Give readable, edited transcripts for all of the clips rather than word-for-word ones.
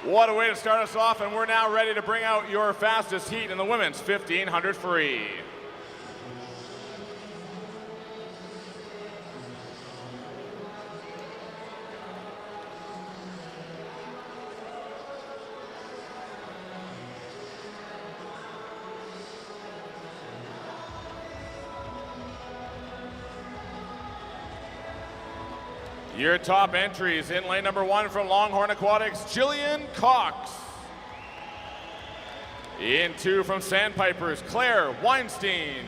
What a way to start us off, and we're now ready to bring out your fastest heat in the women's 1500 free. Your top entries in lane number 1 from Longhorn Aquatics, Jillian Cox. In 2 from Sandpipers, Claire Weinstein.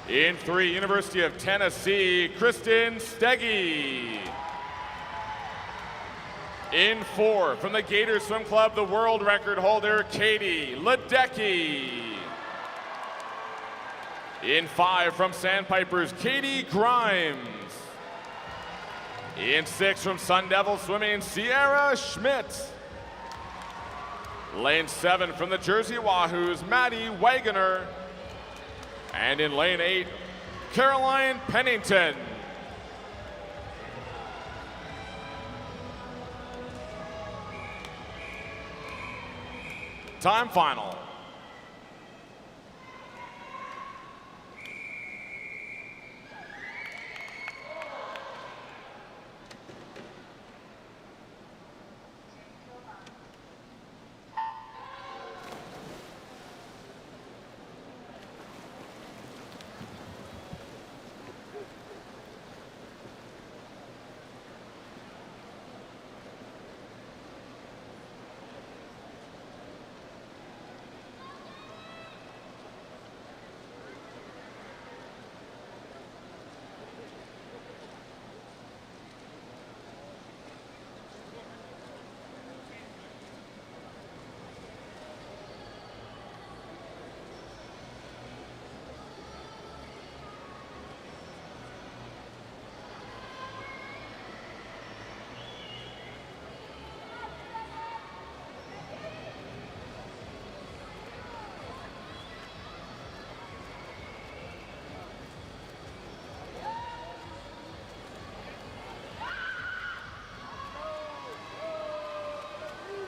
In 3, University of Tennessee, Kristen Steggy. In 4, from the Gators Swim Club, the world record holder, Katie Ledecky. In 5, from Sandpipers, Katie Grimes. In 6, from Sun Devil Swimming, Sierra Schmidt. Lane 7, from the Jersey Wahoos, Maddie Wagoner. And in lane 8, Caroline Pennington. Time final.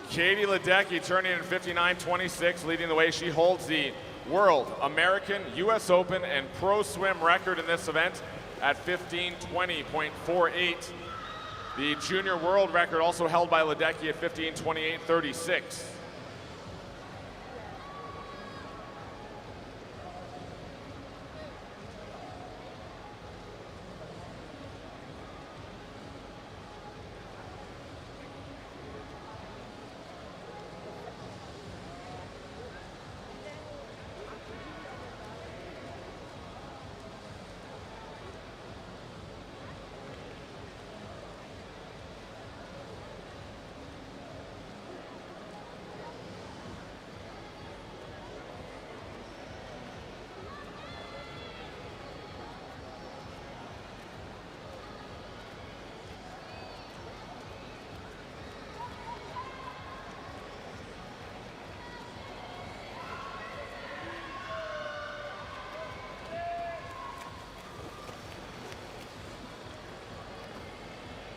Katie Ledecky turning in 59.26, leading the way. She holds the World, American, US Open, and Pro Swim record in this event at 15:20.48. The junior world record also held by Ledecky at 15:28.36.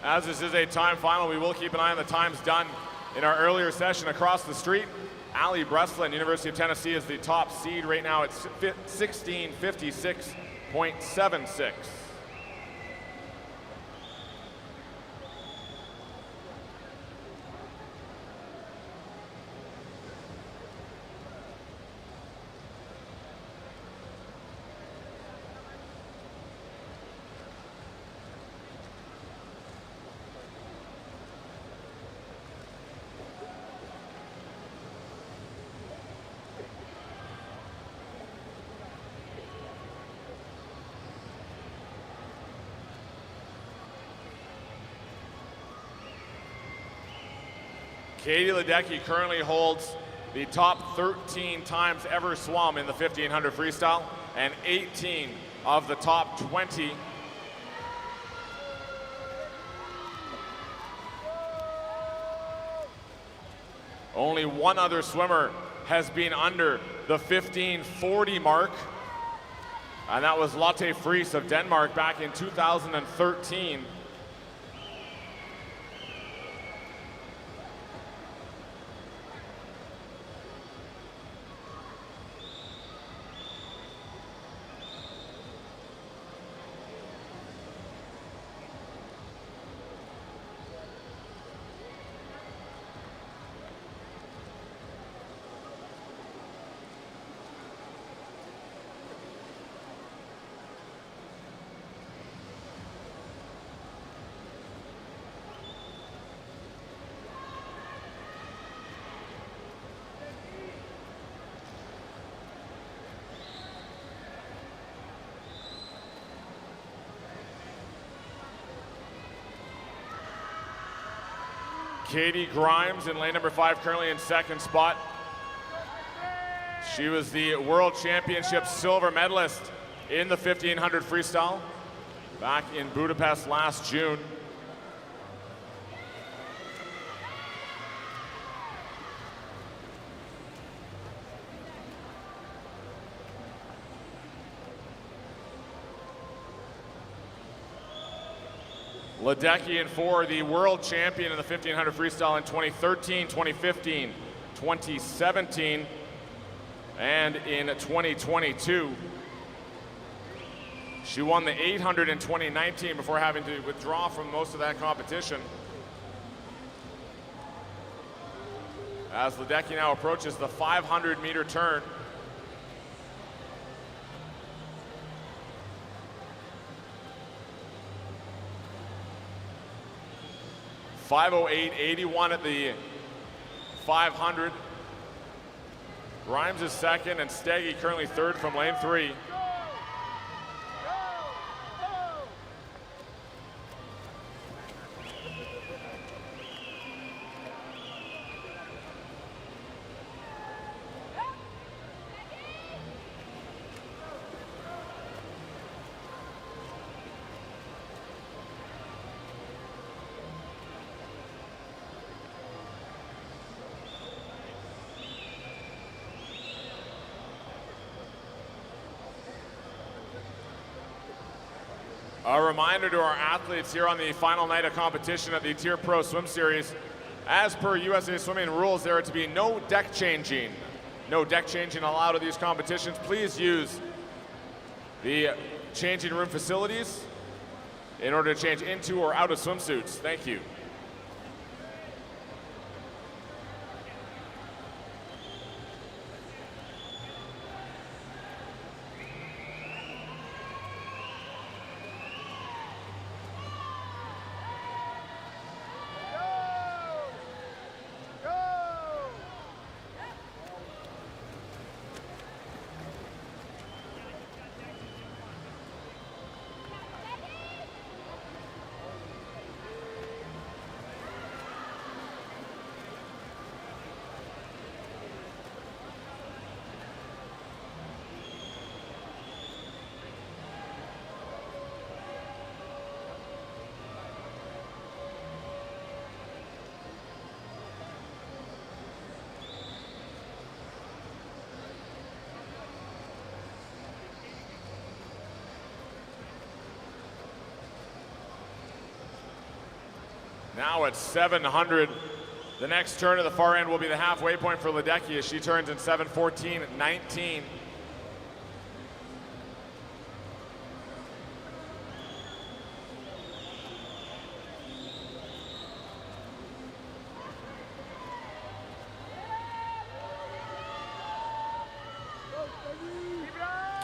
As this is a time final, we will keep an eye on the times done in our earlier session across the street. Allie Breslin, University of Tennessee, is the top seed right now at 16:56.76. Katie Ledecky currently holds the top 13 times ever swum in the 1500 freestyle and 18 of the top 20. Only one other swimmer has been under the 1540 mark, and that was Lotte Friis of Denmark back in 2013. Katie Grimes in lane number 5, currently in second spot. She was the World Championship silver medalist in the 1500 freestyle back in Budapest last June. Ledecky in 4, the world champion in the 1500 freestyle in 2013, 2015, 2017, and in 2022. She won the 800 in 2019 before having to withdraw from most of that competition. As Ledecky now approaches the 500-meter turn. .508.81 at the 500. Grimes is second, and Steggy currently third from lane 3. A reminder to our athletes here on the final night of competition at the TYR Pro Swim Series. As per USA Swimming rules, there are to be no deck changing. No deck changing allowed at these competitions. Please use the changing room facilities in order to change into or out of swimsuits. Thank you. Now at 700, the next turn at the far end will be the halfway point for Ledecky as she turns in 7:14.19.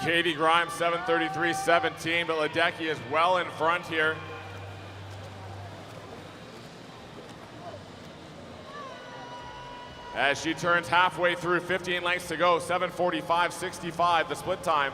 Katie Grimes 7:33.17, but Ledecky is well in front here. As she turns halfway through, 15 lengths to go, 7:45.65, the split time.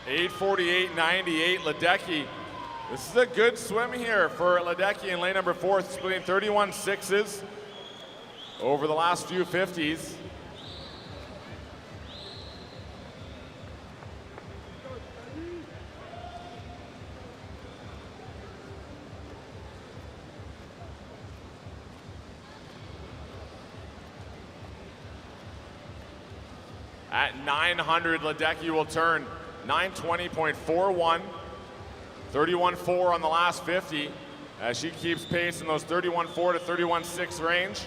.848.98, Ledecky. This is a good swim here for Ledecky in lane number 4, splitting 31 sixes over the last few 50s. At 900, Ledecky will turn 920.41, 31.4 on the last 50, as she keeps pace in those 31.4 to 31.6 range.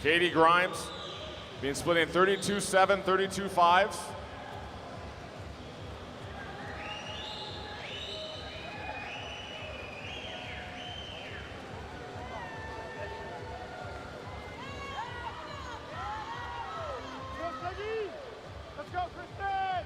Katie Grimes being split in 32.7, 32.5s. Let's go, Kristen!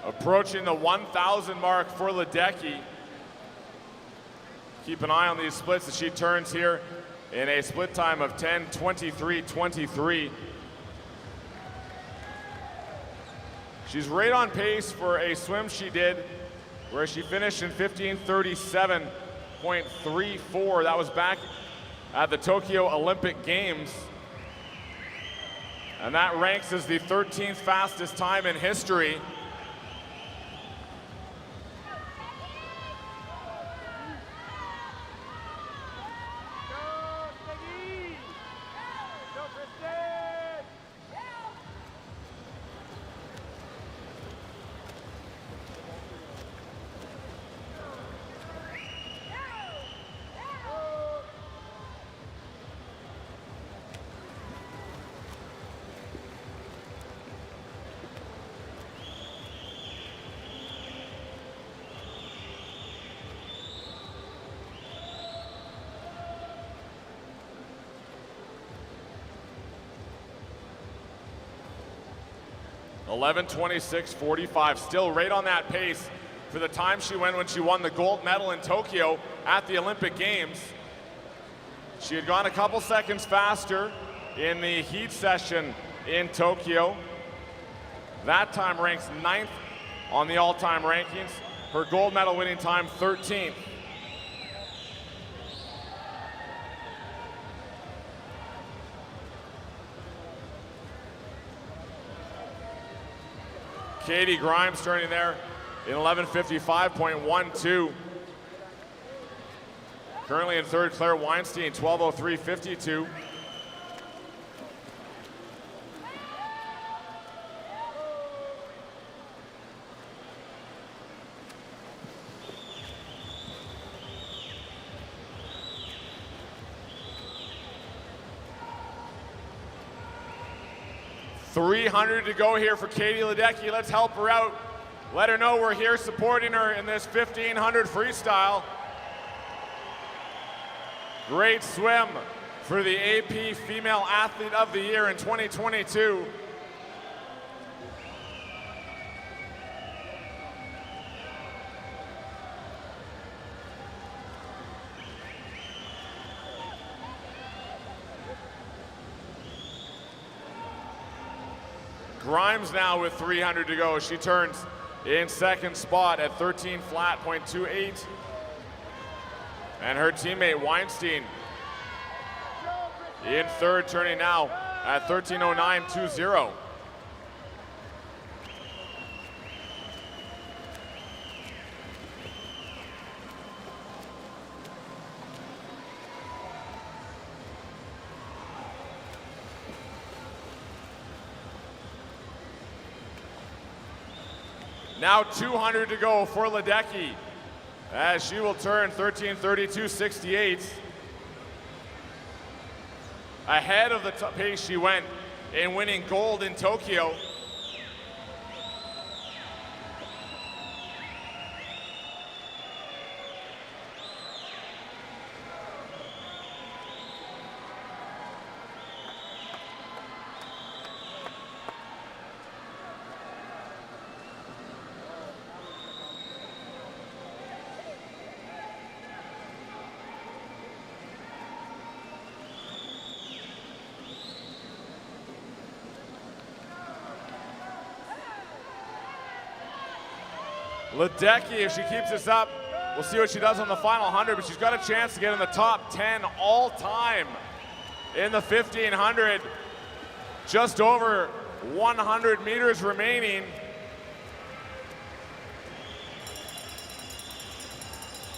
Approaching the 1,000 mark for Ledecky. Keep an eye on these splits as she turns here in a split time of 10:23.23. She's right on pace for a swim she did where she finished in 15:37.34. That was back at the Tokyo Olympic Games. And that ranks as the 13th fastest time in history. (11:26.45), still right on that pace for the time she went when she won the gold medal in Tokyo at the Olympic Games. She had gone a couple seconds faster in the heat session in Tokyo. That time ranks 9th on the all-time rankings. Her gold medal winning time 13th. Katie Grimes turning there in 11:55.12. Currently in third, Claire Weinstein, 12:03.52. $300 to go here for Katie Ledecky. Let's help her out. Let her know we're here supporting her in this 1500 freestyle. Great swim for the AP Female Athlete of the Year in 2022. Grimes now with 300 to go. She turns in second spot at 13.28. And her teammate Weinstein in third, turning now at 13:09.20. Now 200 to go for Ledecky as she will turn 13:32.68. Ahead of the pace she went in winning gold in Tokyo. Ledecky, if she keeps this up, We'll see what she does on the final 100, but she's got a chance to get in the top 10 all time in the 1500. Just over 100 meters remaining.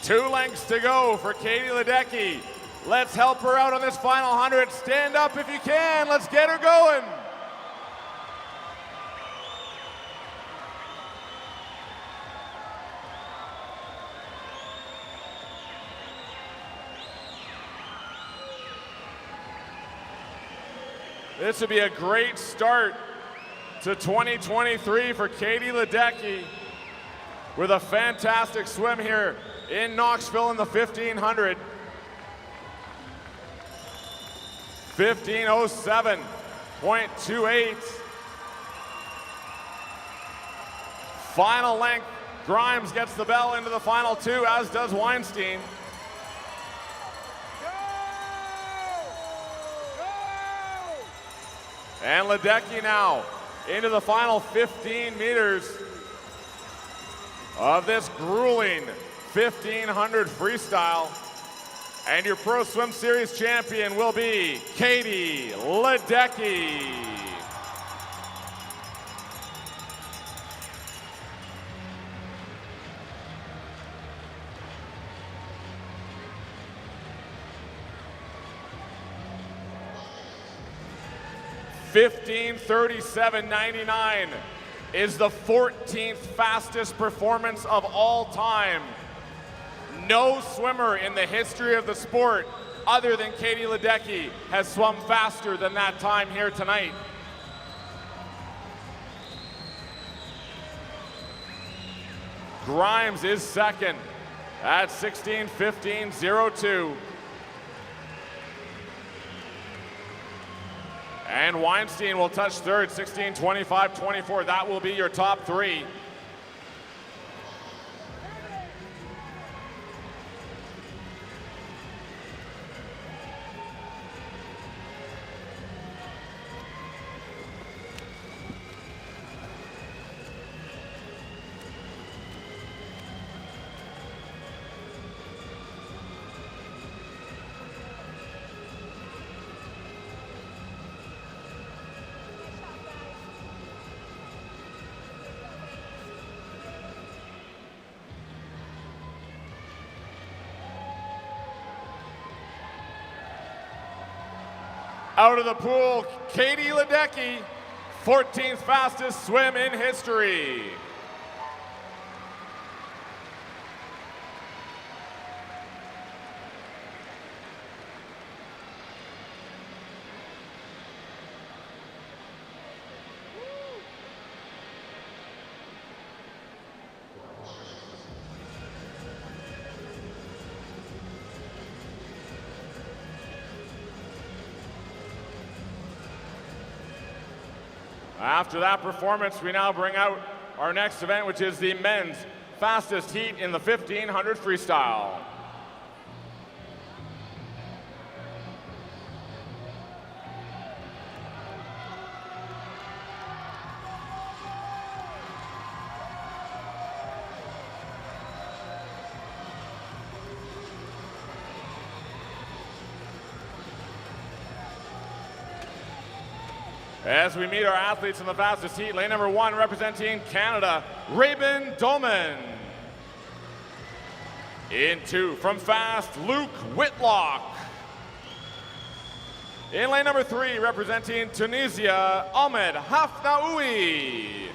Two lengths to go for Katie Ledecky. Let's help her out on this final 100. Stand up if you can. Let's get her going. This would be a great start to 2023 for Katie Ledecky with a fantastic swim here in Knoxville in the 1500. 15:07.28. Final length. Grimes gets the bell into the final two, as does Weinstein. And Ledecky now into the final 15 meters of this grueling 1500 freestyle. And your Pro Swim Series champion will be Katie Ledecky. (15:37.99) is the 14th fastest performance of all time. No swimmer in the history of the sport, other than Katie Ledecky, has swum faster than that time here tonight. Grimes is second at 16:15.02. And Weinstein will touch third, 16:25.24. That will be your top three. Out of the pool, Katie Ledecky, 14th fastest swim in history. After that performance, we now bring out our next event, which is the men's fastest heat in the 1500 freestyle. As we meet our athletes in the fastest heat, lane number 1 representing Canada, Rabin Doman. In 2 from fast, Luke Whitlock. In lane number 3 representing Tunisia, Ahmed Hafnaoui.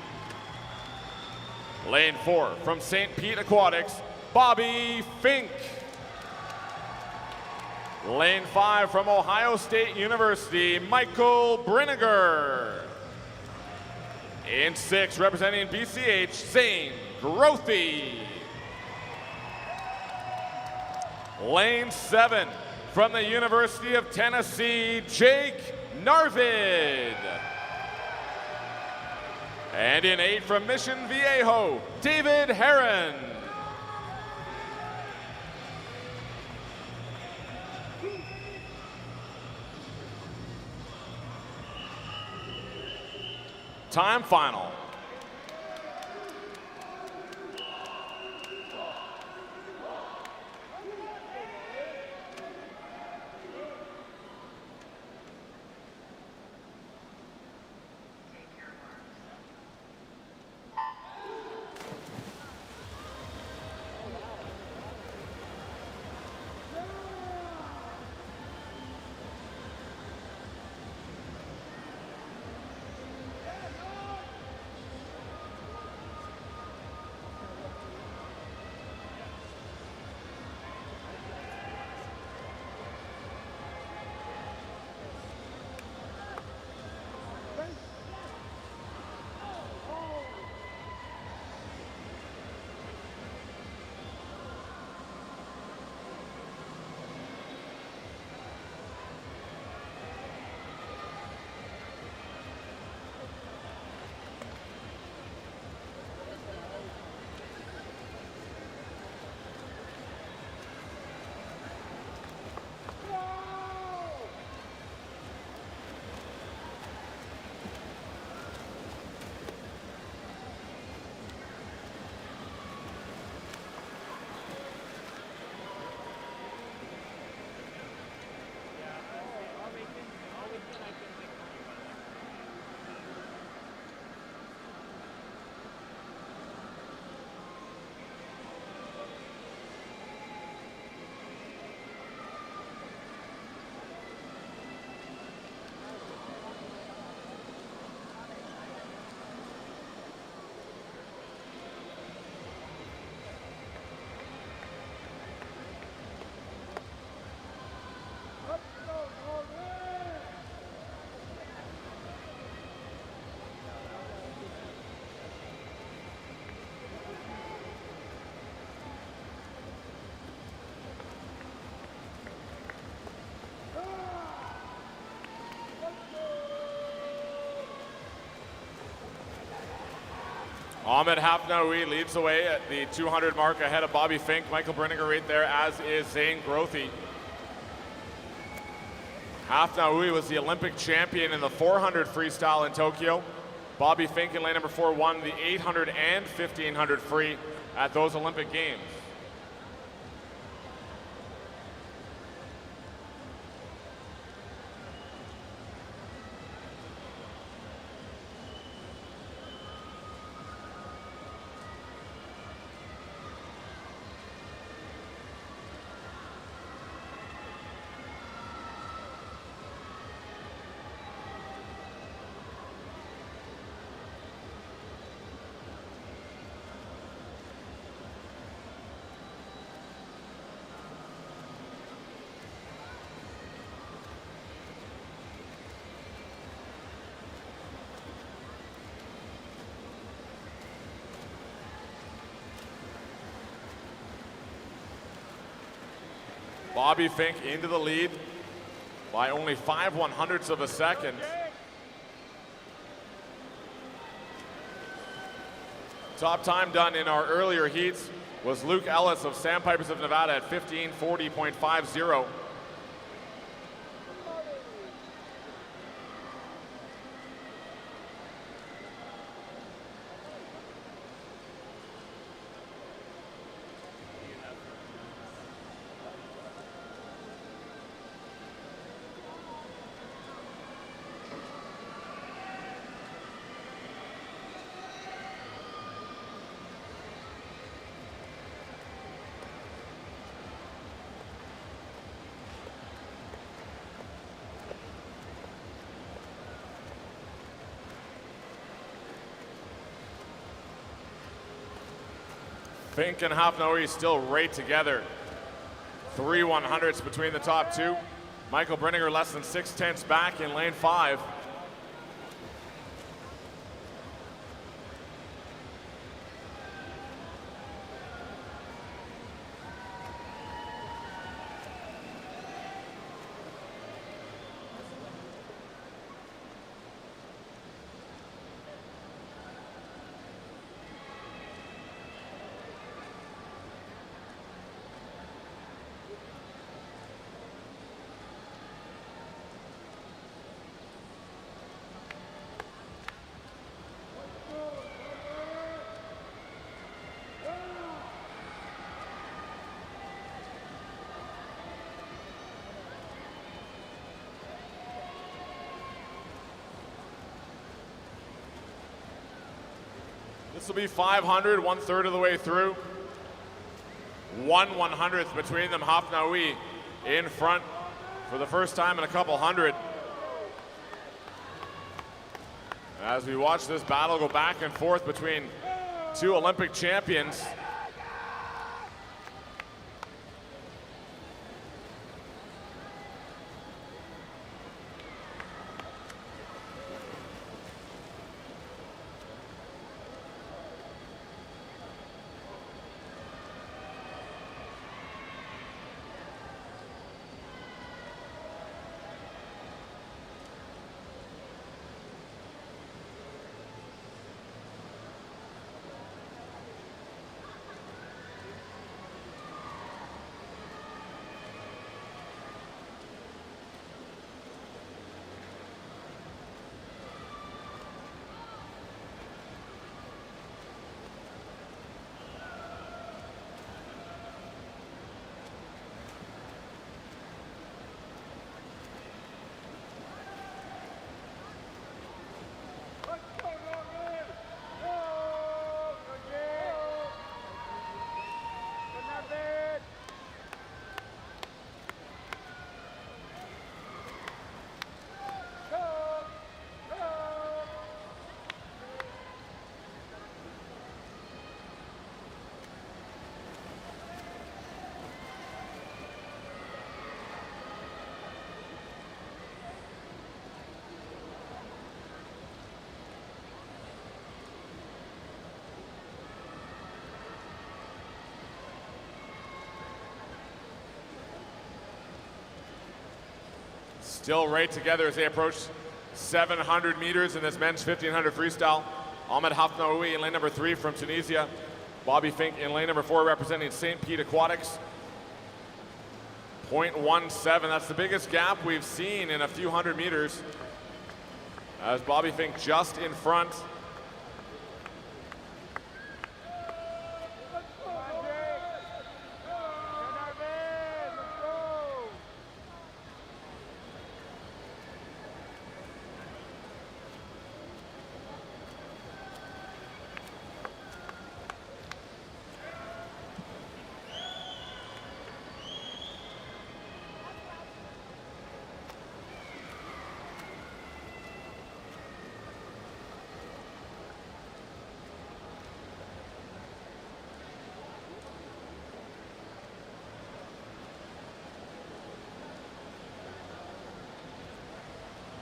Lane 4 from St. Pete Aquatics, Bobby Fink. Lane 5 from Ohio State University, Michael Brinegar. In 6, representing BCH, Zane Grothy. Lane 7 from the University of Tennessee, Jake Narvid. And in 8 from Mission Viejo, David Heron. Time final. Ahmed Hafnaoui leads the way at the 200 mark ahead of Bobby Fink. Michael Brenninger right there, as is Zane Grothy. Hafnaoui was the Olympic champion in the 400 freestyle in Tokyo. Bobby Fink in lane number 4 won the 800 and 1500 free at those Olympic Games. Bobby Fink into the lead by only 5/100ths of a second. Top time done in our earlier heats was Luke Ellis of Sandpipers of Nevada at 15:40.50. Fink and Hafnaoui still right together. 3/100ths between the top two. Michael Brenninger less than 6/10ths back in lane 5. This will be 500, 1/3 of the way through. 1/100th between them. Hafnaoui in front for the first time in a couple hundred. As we watch this battle go back and forth between two Olympic champions. Still right together as they approach 700 meters in this men's 1500 freestyle. Ahmed Hafnaoui in lane number 3 from Tunisia. Bobby Fink in lane number 4 representing St. Pete Aquatics. 0.17, that's the biggest gap we've seen in a few hundred meters. As Bobby Fink just in front.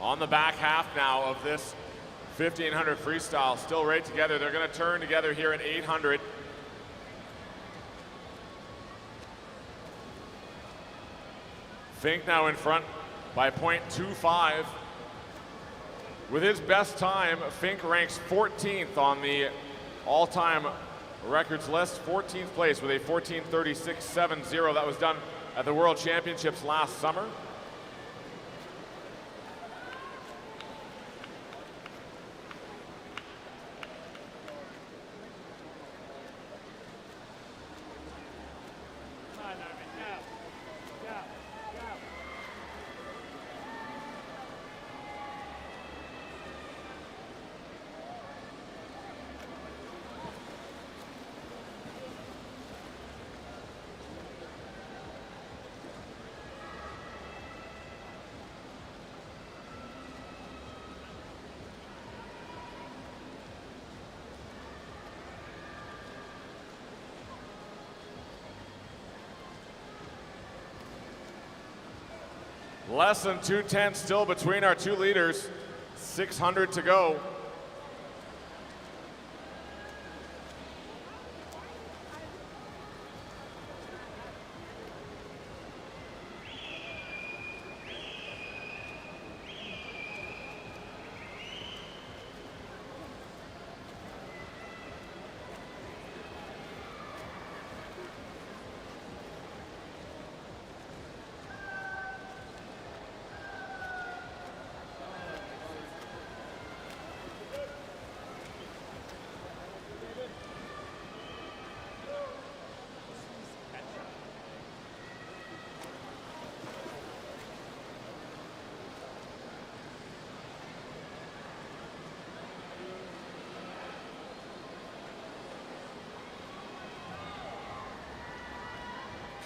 On the back half now of this 1500 freestyle, still right together. They're going to turn together here at 800. Fink now in front by 0.25. With his best time, Fink ranks 14th on the all-time records list, 14th place with a 14:36.70. That was done at the World Championships last summer. Less than 2:10 still between our two leaders. 600 to go.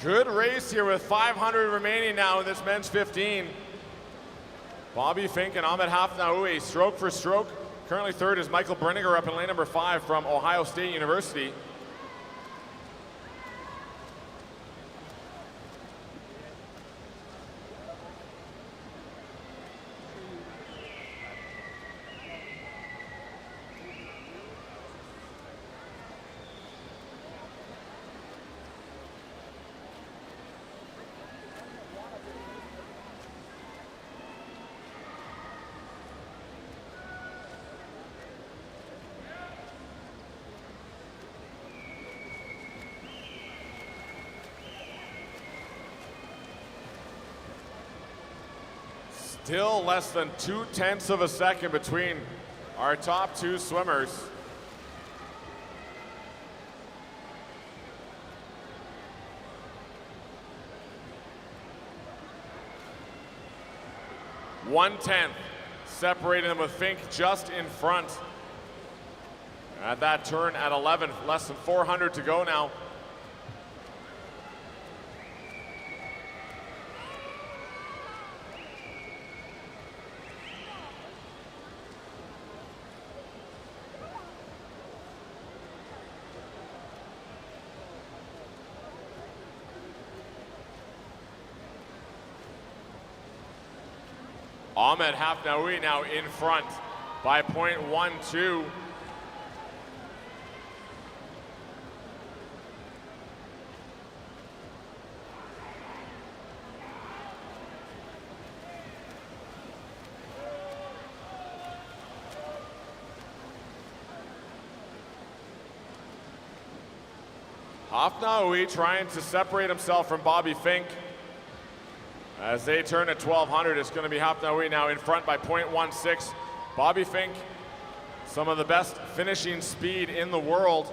Good race here with 500 remaining now in this men's 15. Bobby Fink and Ahmed Hafnaoui, stroke for stroke. Currently third is Michael Brenniger up in lane number 5 from Ohio State University. Still less than 2/10 of a second between our top two swimmers. One-tenth separating them with Fink just in front. At that turn at 11, less than 400 to go now. Ahmed Hafnaoui now in front by 0.12. Hafnaoui trying to separate himself from Bobby Fink. As they turn at 1200, it's going to be Hafnaoui now in front by 0.16. Bobby Fink, some of the best finishing speed in the world.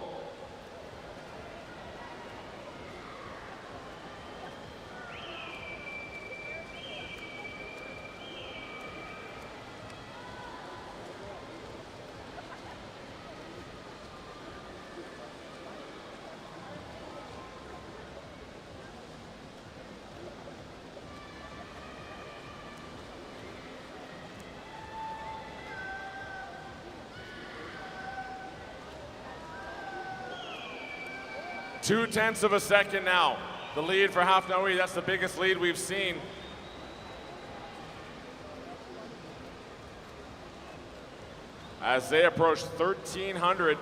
Two-tenths of a second now. The lead for Hafnaoui, that's the biggest lead we've seen. As they approach 1300.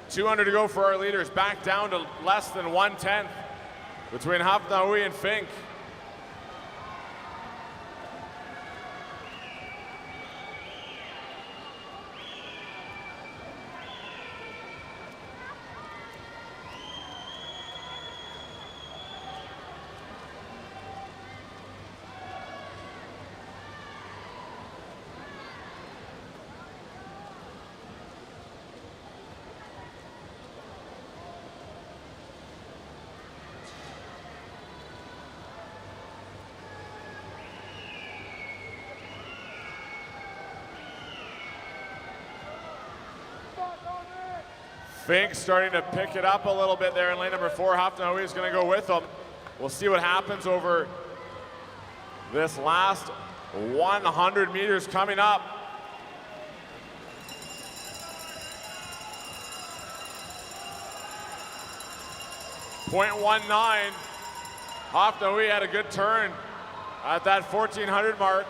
$200 to go for our leaders, back down to less than 1/10 between Hafnaoui and Fink. Fink starting to pick it up a little bit there in lane number 4. Hafnaoui is going to go with them. We'll see what happens over this last 100 meters coming up. .19. Hafnaoui had a good turn at that 1400 mark.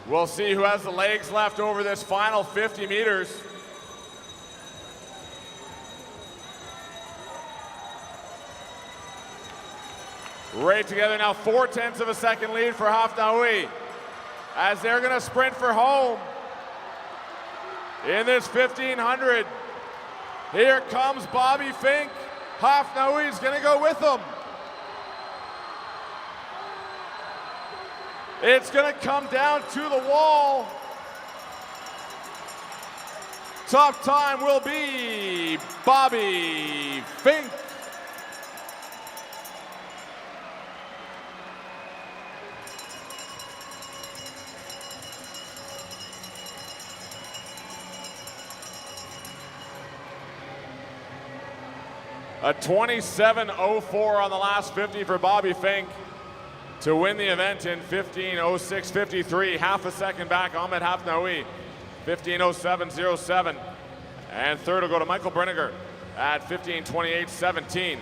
We'll see who has the legs left over this final 50 meters. Right together now, 4/10 of a second lead for Hafnaoui as they're gonna sprint for home in this 1500. Here comes Bobby Fink. Hafnaoui's gonna go with them. It's going to come down to the wall. Top time will be Bobby Fink. A 27:04 on the last 50 for Bobby Fink to win the event in 15:06:53, half a second back. Ahmed Hafnaoui, 15:07:07. And third will go to Michael Brenniger at 15:28:17.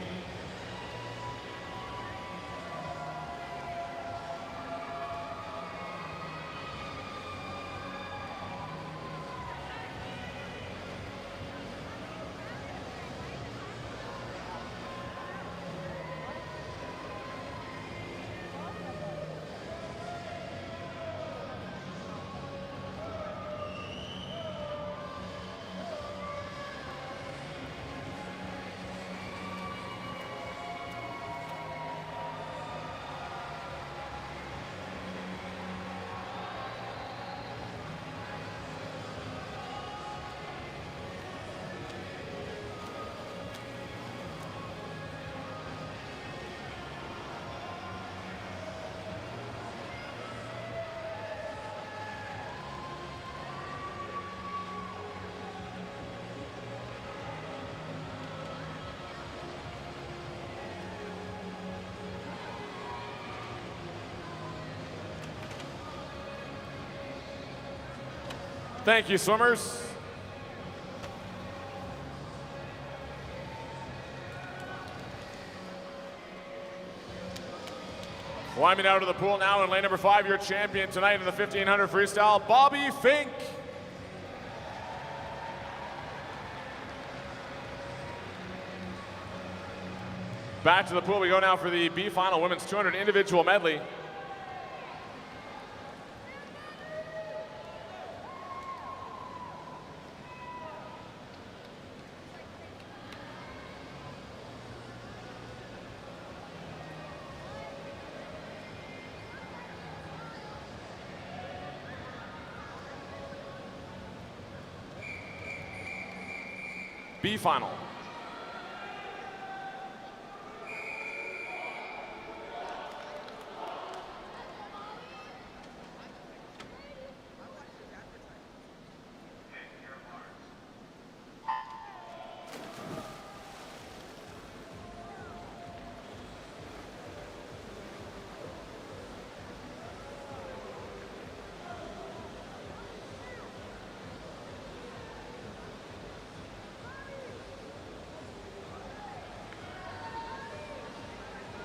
Thank you, swimmers. Climbing out of the pool now in lane number 5, your champion tonight in the 1500 freestyle, Bobby Fink. Back to the pool we go now for the B final, women's 200 individual medley. B final.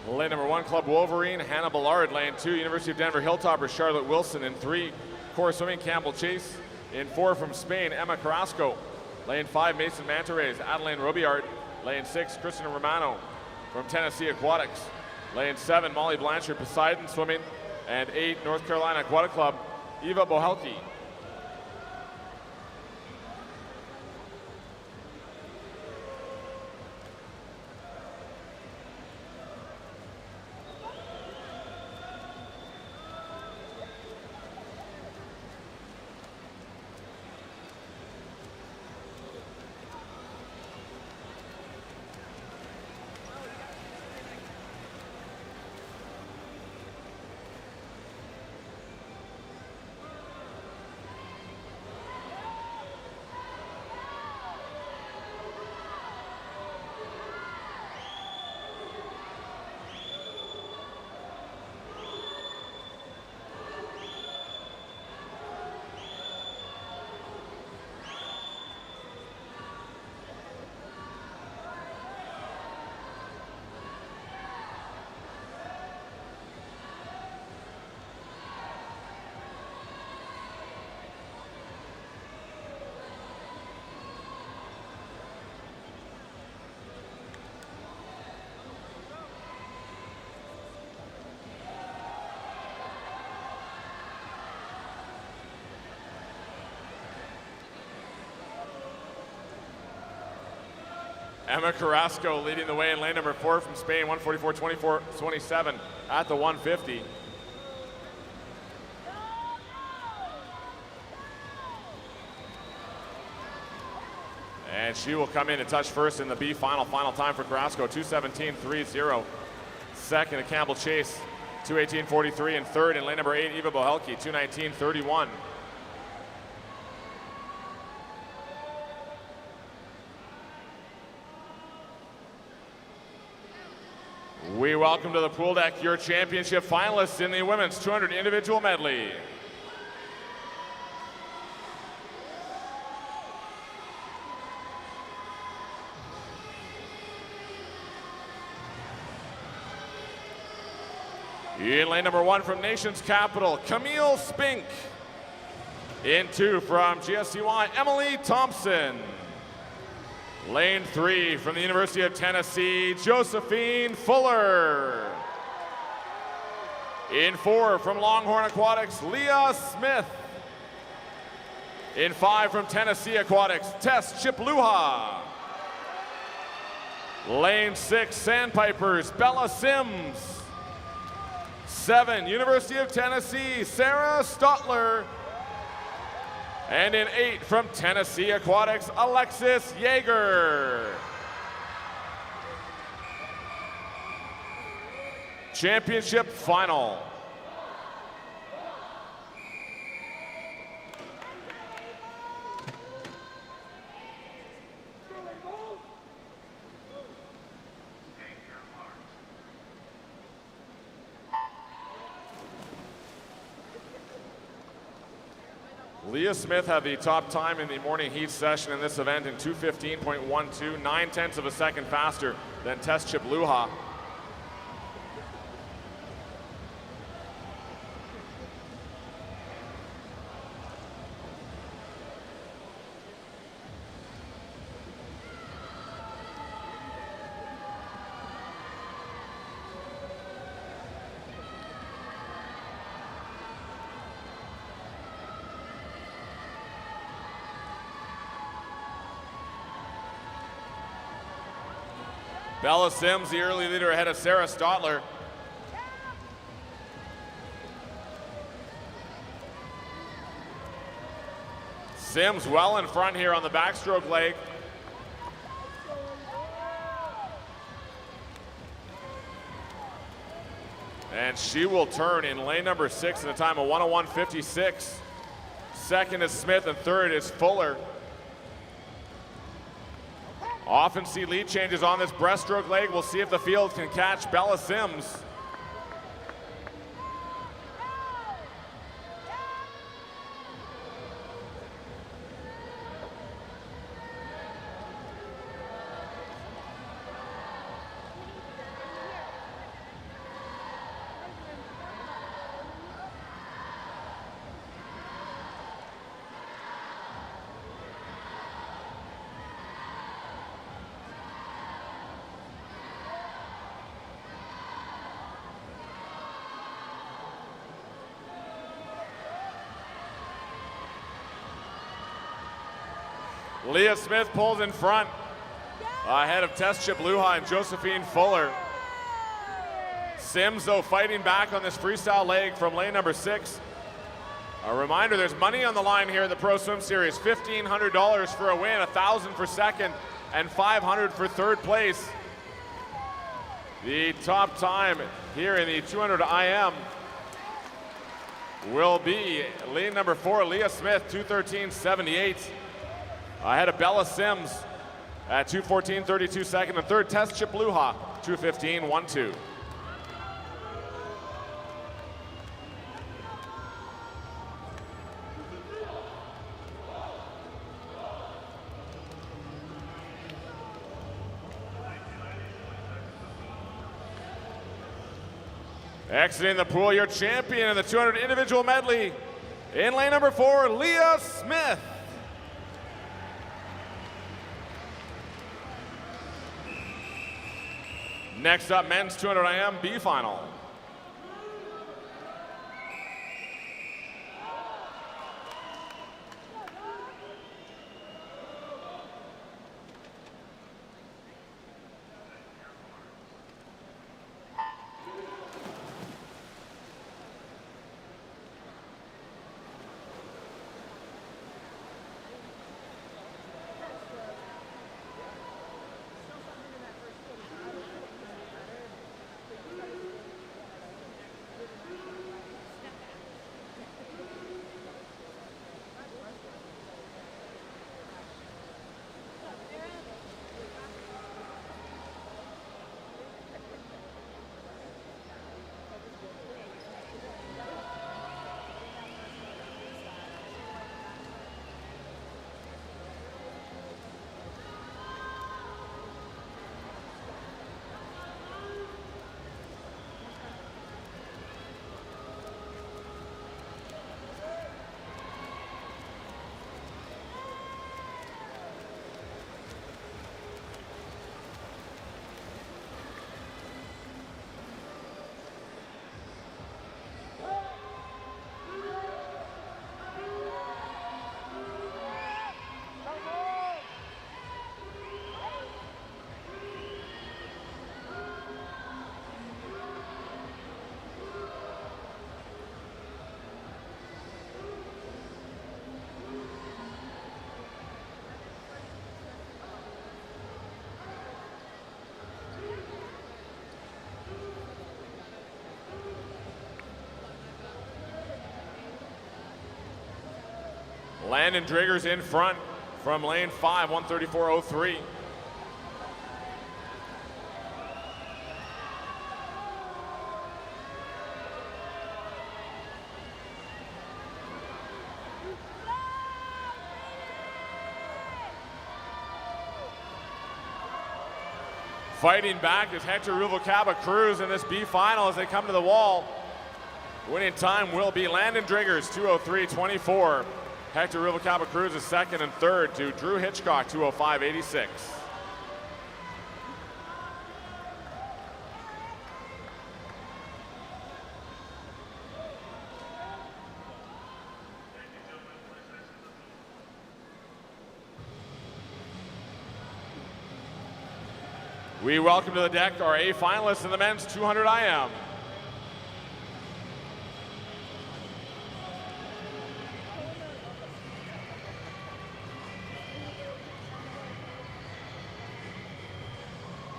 Lane number 1, Club Wolverine, Hannah Ballard. Lane 2, University of Denver Hilltopper, Charlotte Wilson. In 3, Core Swimming, Campbell Chase. In 4, from Spain, Emma Carrasco. Lane 5, Mason Mantares, Adeline Robillard. Lane 6, Kristen Romano from Tennessee Aquatics. Lane 7, Molly Blanchard, Poseidon Swimming. And 8, North Carolina Aquatic Club, Eva Bohelke. Emma Carrasco leading the way in lane number 4 from Spain, 144.27 at the 150. And she will come in and touch first in the B final. Final time for Carrasco, 2:17.30. Second to Campbell Chase, 2:18.43. And third in lane number 8, Eva Bohelke, 2:19.31. We welcome to the pool deck your championship finalists in the women's 200 individual medley. In lane number 1 from Nation's Capital, Camille Spink. In 2 from GSCY, Emily Thompson. Lane 3 from the University of Tennessee, Josephine Fuller. In 4 from Longhorn Aquatics, Leah Smith. In 5 from Tennessee Aquatics, Tess Chipluha. Lane 6, Sandpipers, Bella Sims. 7, University of Tennessee, Sarah Stotler. And in 8 from Tennessee Aquatics, Alexis Yeager. Championship final. Leah Smith had the top time in the morning heat session in this event in 2:15.12, 9/10 of a second faster than Tess Chipluha. Bella Sims, the early leader ahead of Sarah Stotler. Sims well in front here on the backstroke leg. And she will turn in lane number 6 at a time of 1:01.56. Second is Smith and third is Fuller. Often see lead changes on this breaststroke leg. We'll see if the field can catch Bella Sims. Leah Smith pulls in front, ahead of Tess Chipluha and Josephine Fuller. Sims, though, fighting back on this freestyle leg from lane number 6. A reminder, there's money on the line here in the Pro Swim Series. $1,500 for a win, $1,000 for second, and $500 for third place. The top time here in the 200 IM will be lane number 4, Leah Smith, 2:13.78. Ahead of Bella Sims at 2:14.32 second, and third Tess Chipluha, 2:15.12. Exiting the pool, your champion in the 200 individual medley, in lane number 4, Leah Smith. Next up, men's 200 IM B final. Landon Driggers in front from lane 5, 1:34.03. Fighting back is Hector Ruvalcaba Cruz in this B final as they come to the wall. Winning time will be Landon Driggers, 2:03.24. Hector Ruvalcaba Cruz is second, and third to Drew Hitchcock, 2:05.86. We welcome to the deck our A finalists in the men's 200 IM.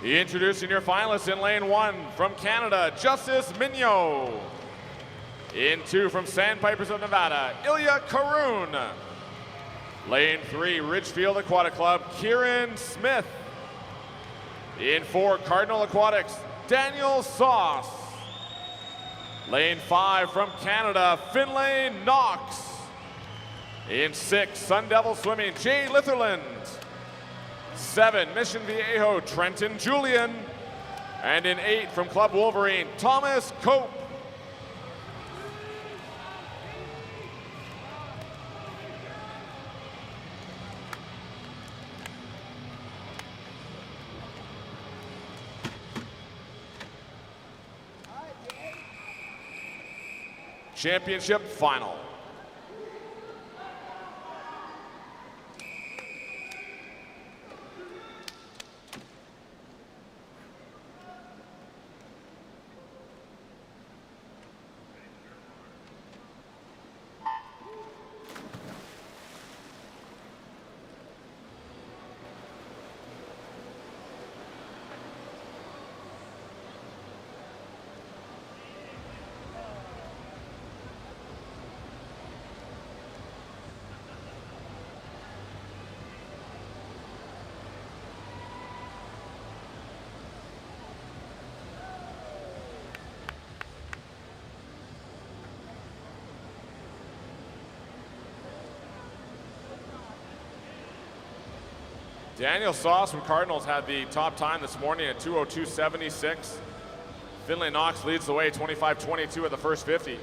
Introducing your finalists in lane 1 from Canada, Justice Mignot. In 2 from Sandpipers of Nevada, Ilya Karoun. Lane 3, Ridgefield Aquatic Club, Kieran Smith. In 4, Cardinal Aquatics, Daniel Sauce. Lane 5 from Canada, Finlay Knox. In 6, Sun Devil Swimming, Jay Litherland. 7, Mission Viejo, Trenton Julian. And in 8, from Club Wolverine, Thomas Cope. Championship final. Daniel Sauce from Cardinals had the top time this morning at 2:02.76. Finlay Knox leads the way, 25:22 at the first 50.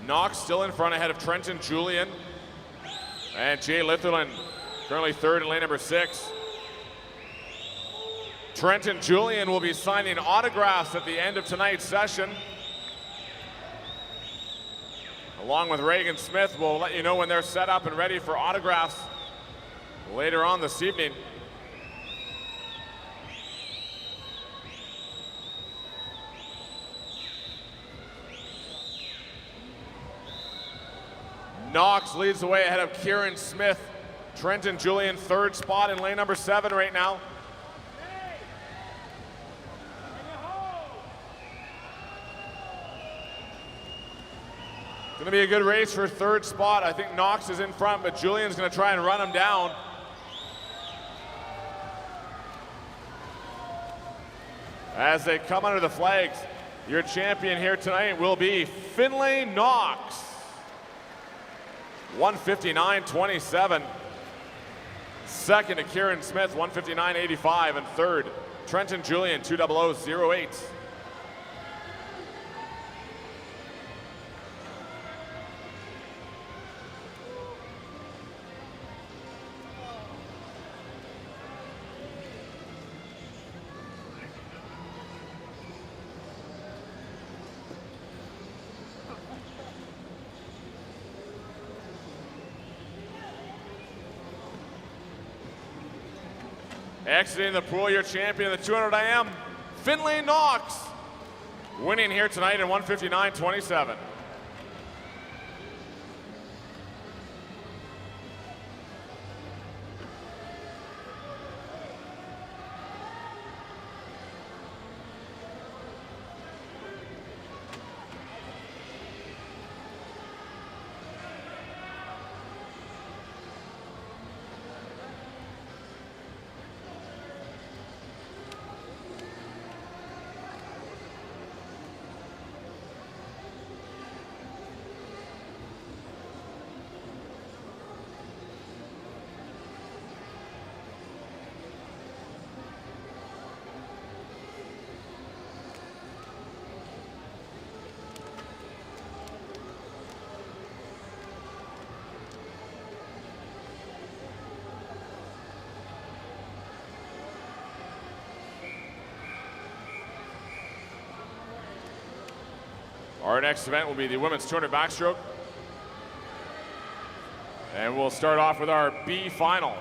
Knox still in front ahead of Trenton Julian. And Jay Litherland currently third in lane number 6. Trenton Julian will be signing autographs at the end of tonight's session. Along with Reagan Smith, we'll let you know when they're set up and ready for autographs later on this evening. Knox leads the way ahead of Kieran Smith. Trenton Julian third spot in lane number 7 right now. Going to be a good race for third spot. I think Knox is in front, but Julian's going to try and run him down. As they come under the flags, your champion here tonight will be Finlay Knox. 159.27. Second to Kieran Smith, 159.85. And third, Trenton Julian, 200.08. Exiting the pool, your champion, the 200 IM, Finlay Knox, winning here tonight in 159.27. Our next event will be the women's 200 backstroke. And we'll start off with our B final.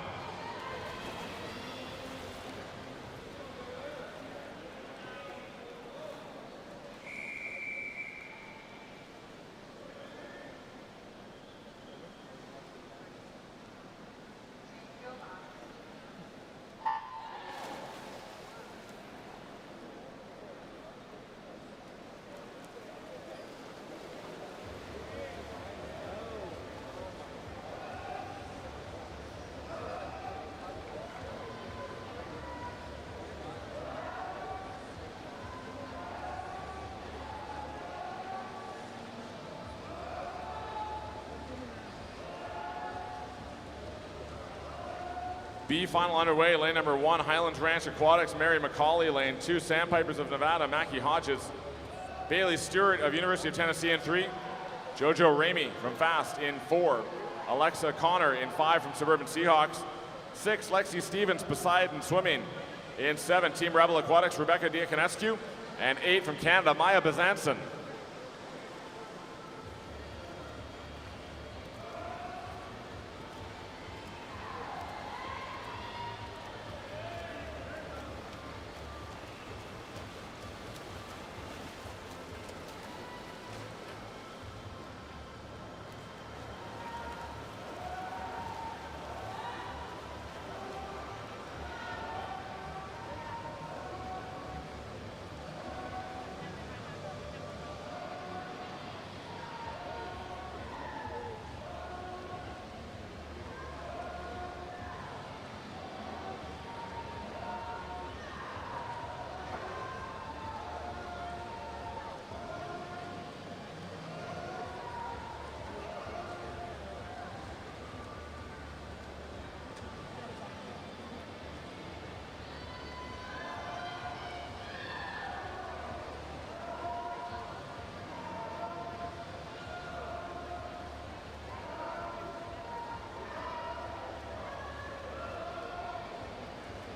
B final underway, lane number 1, Highlands Ranch Aquatics, Mary McCauley. Lane 2, Sandpipers of Nevada, Mackie Hodges. Bailey Stewart of University of Tennessee in 3. Jojo Ramey from Fast in 4. Alexa Connor in 5 from Suburban Seahawks. 6, Lexi Stevens, Poseidon Swimming. In 7, Team Rebel Aquatics, Rebecca Diakonescu. And 8 from Canada, Maya Bezanson.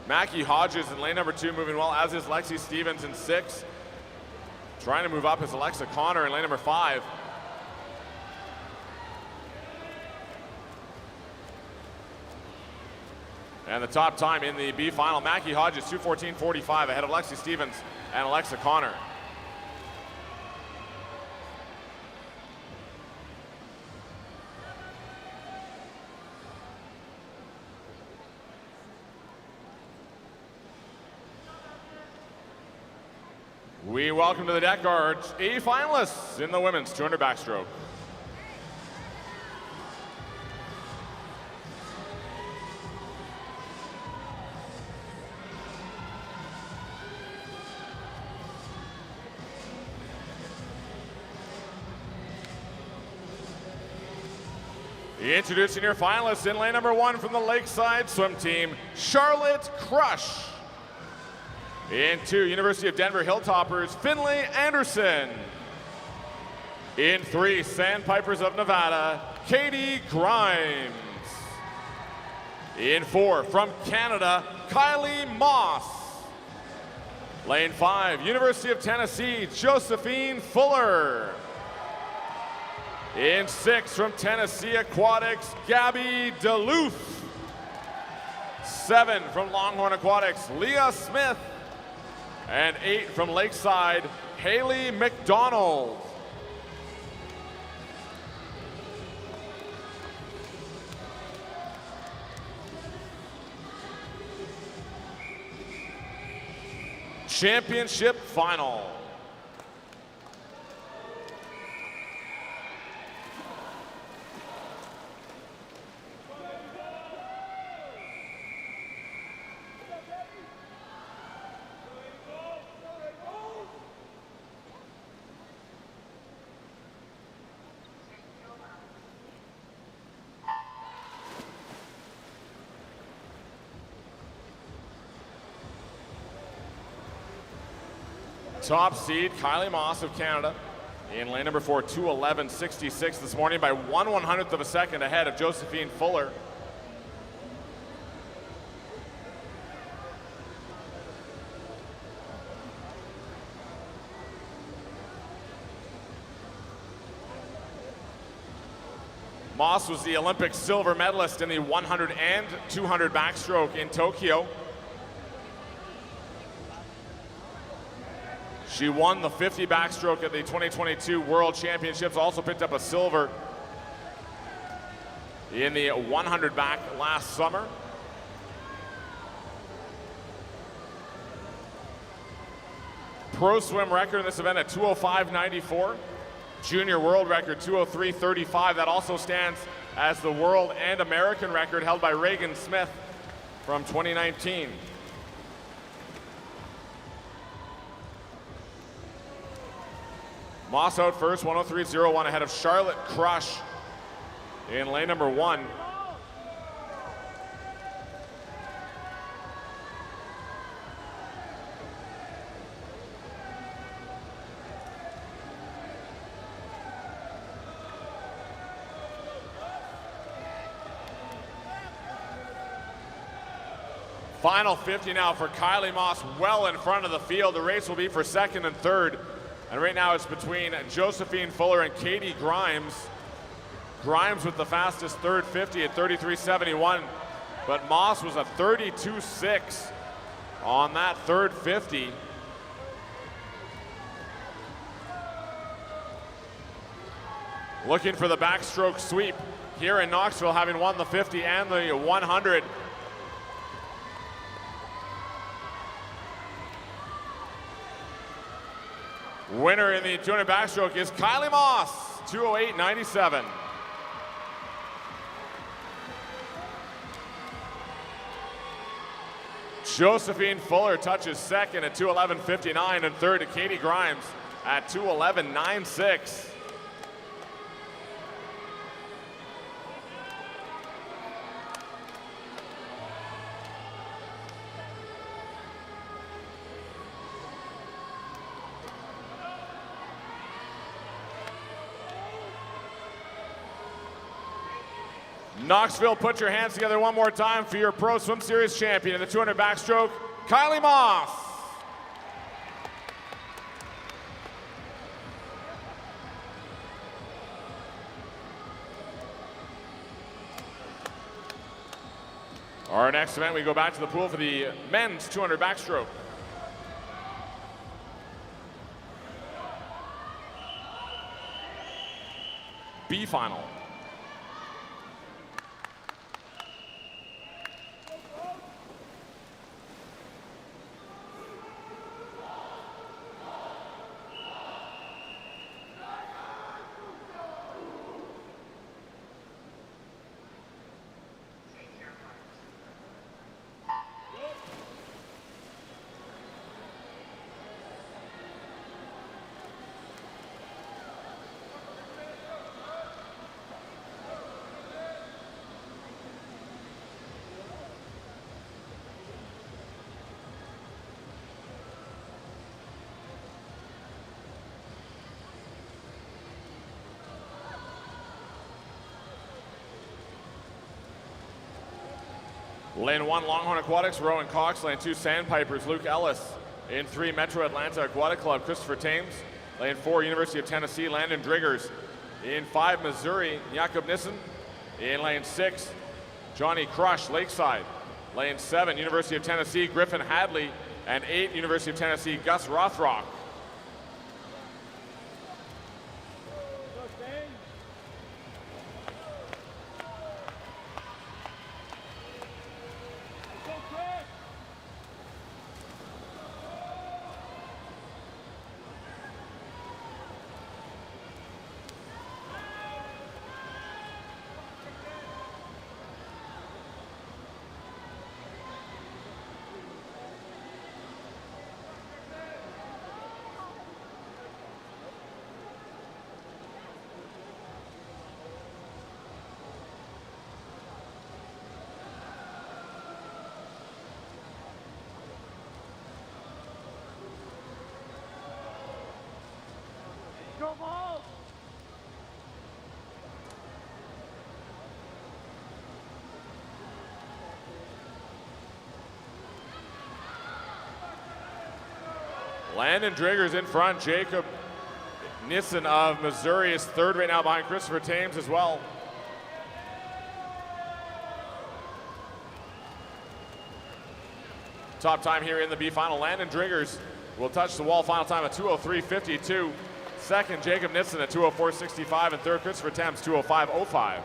Mackie Hodges in lane number 2 moving well, as is Lexi Stevens in 6. Trying to move up is Alexa Connor in lane number 5. And the top time in the B final, Mackie Hodges 2:14.45 ahead of Lexi Stevens and Alexa Connor. We welcome to the deck our A finalists in the women's 200 backstroke. Introducing your finalists in lane number 1 from the Lakeside Swim Team, Charlotte Crush. In 2, University of Denver Hilltoppers, Finley Anderson. In 3, Sandpipers of Nevada, Katie Grimes. In 4, from Canada, Kylie Moss. Lane 5, University of Tennessee, Josephine Fuller. In 6, from Tennessee Aquatics, Gabby Duluth. 7, from Longhorn Aquatics, Leah Smith. And 8, from Lakeside, Haley McDonald. Championship final. Top seed, Kylie Moss of Canada, in lane number 4, 2:11.66 this morning by 1/100th of a second ahead of Josephine Fuller. Moss was the Olympic silver medalist in the 100 and 200 backstroke in Tokyo. She won the 50 backstroke at the 2022 World Championships, also picked up a silver in the 100 back last summer. Pro swim record in this event at 205.94. Junior world record 203.35. That also stands as the world and American record held by Reagan Smith from 2019. Moss out first, 103.01 ahead of Charlotte Crush in lane number 1. Final 50 now for Kylie Moss, well in front of the field. The race will be for second and third. And right now it's between Josephine Fuller and Katie Grimes. Grimes with the fastest third 50 at 33.71. But Moss was a 32.6 on that third 50. Looking for the backstroke sweep here in Knoxville, having won the 50 and the 100. Winner in the 200 backstroke is Kylie Moss, 208.97. Josephine Fuller touches second at 211.59 and third to Katie Grimes at 211.96. Knoxville, put your hands together one more time for your Pro Swim Series champion in the 200 backstroke, Kylie Moss. Our next event, we go back to the pool for the men's 200 backstroke. B final. Lane 1, Longhorn Aquatics, Rowan Cox. Lane 2, Sandpipers, Luke Ellis. In 3, Metro Atlanta Aquatic Club, Christopher Thames. Lane 4, University of Tennessee, Landon Driggers. In 5, Missouri, Jakob Nissen. In lane 6, Johnny Crush, Lakeside. Lane 7, University of Tennessee, Griffin Hadley. And 8, University of Tennessee, Gus Rothrock. Go ball! Landon Driggers in front. Jacob Nissen of Missouri is third right now behind Christopher Thames as well. Top time here in the B final, Landon Driggers will touch the wall. Final time at 2:03.52. Second, Jacob Nissen at 2:04.65. And third, Christopher Thames, 2:05.05.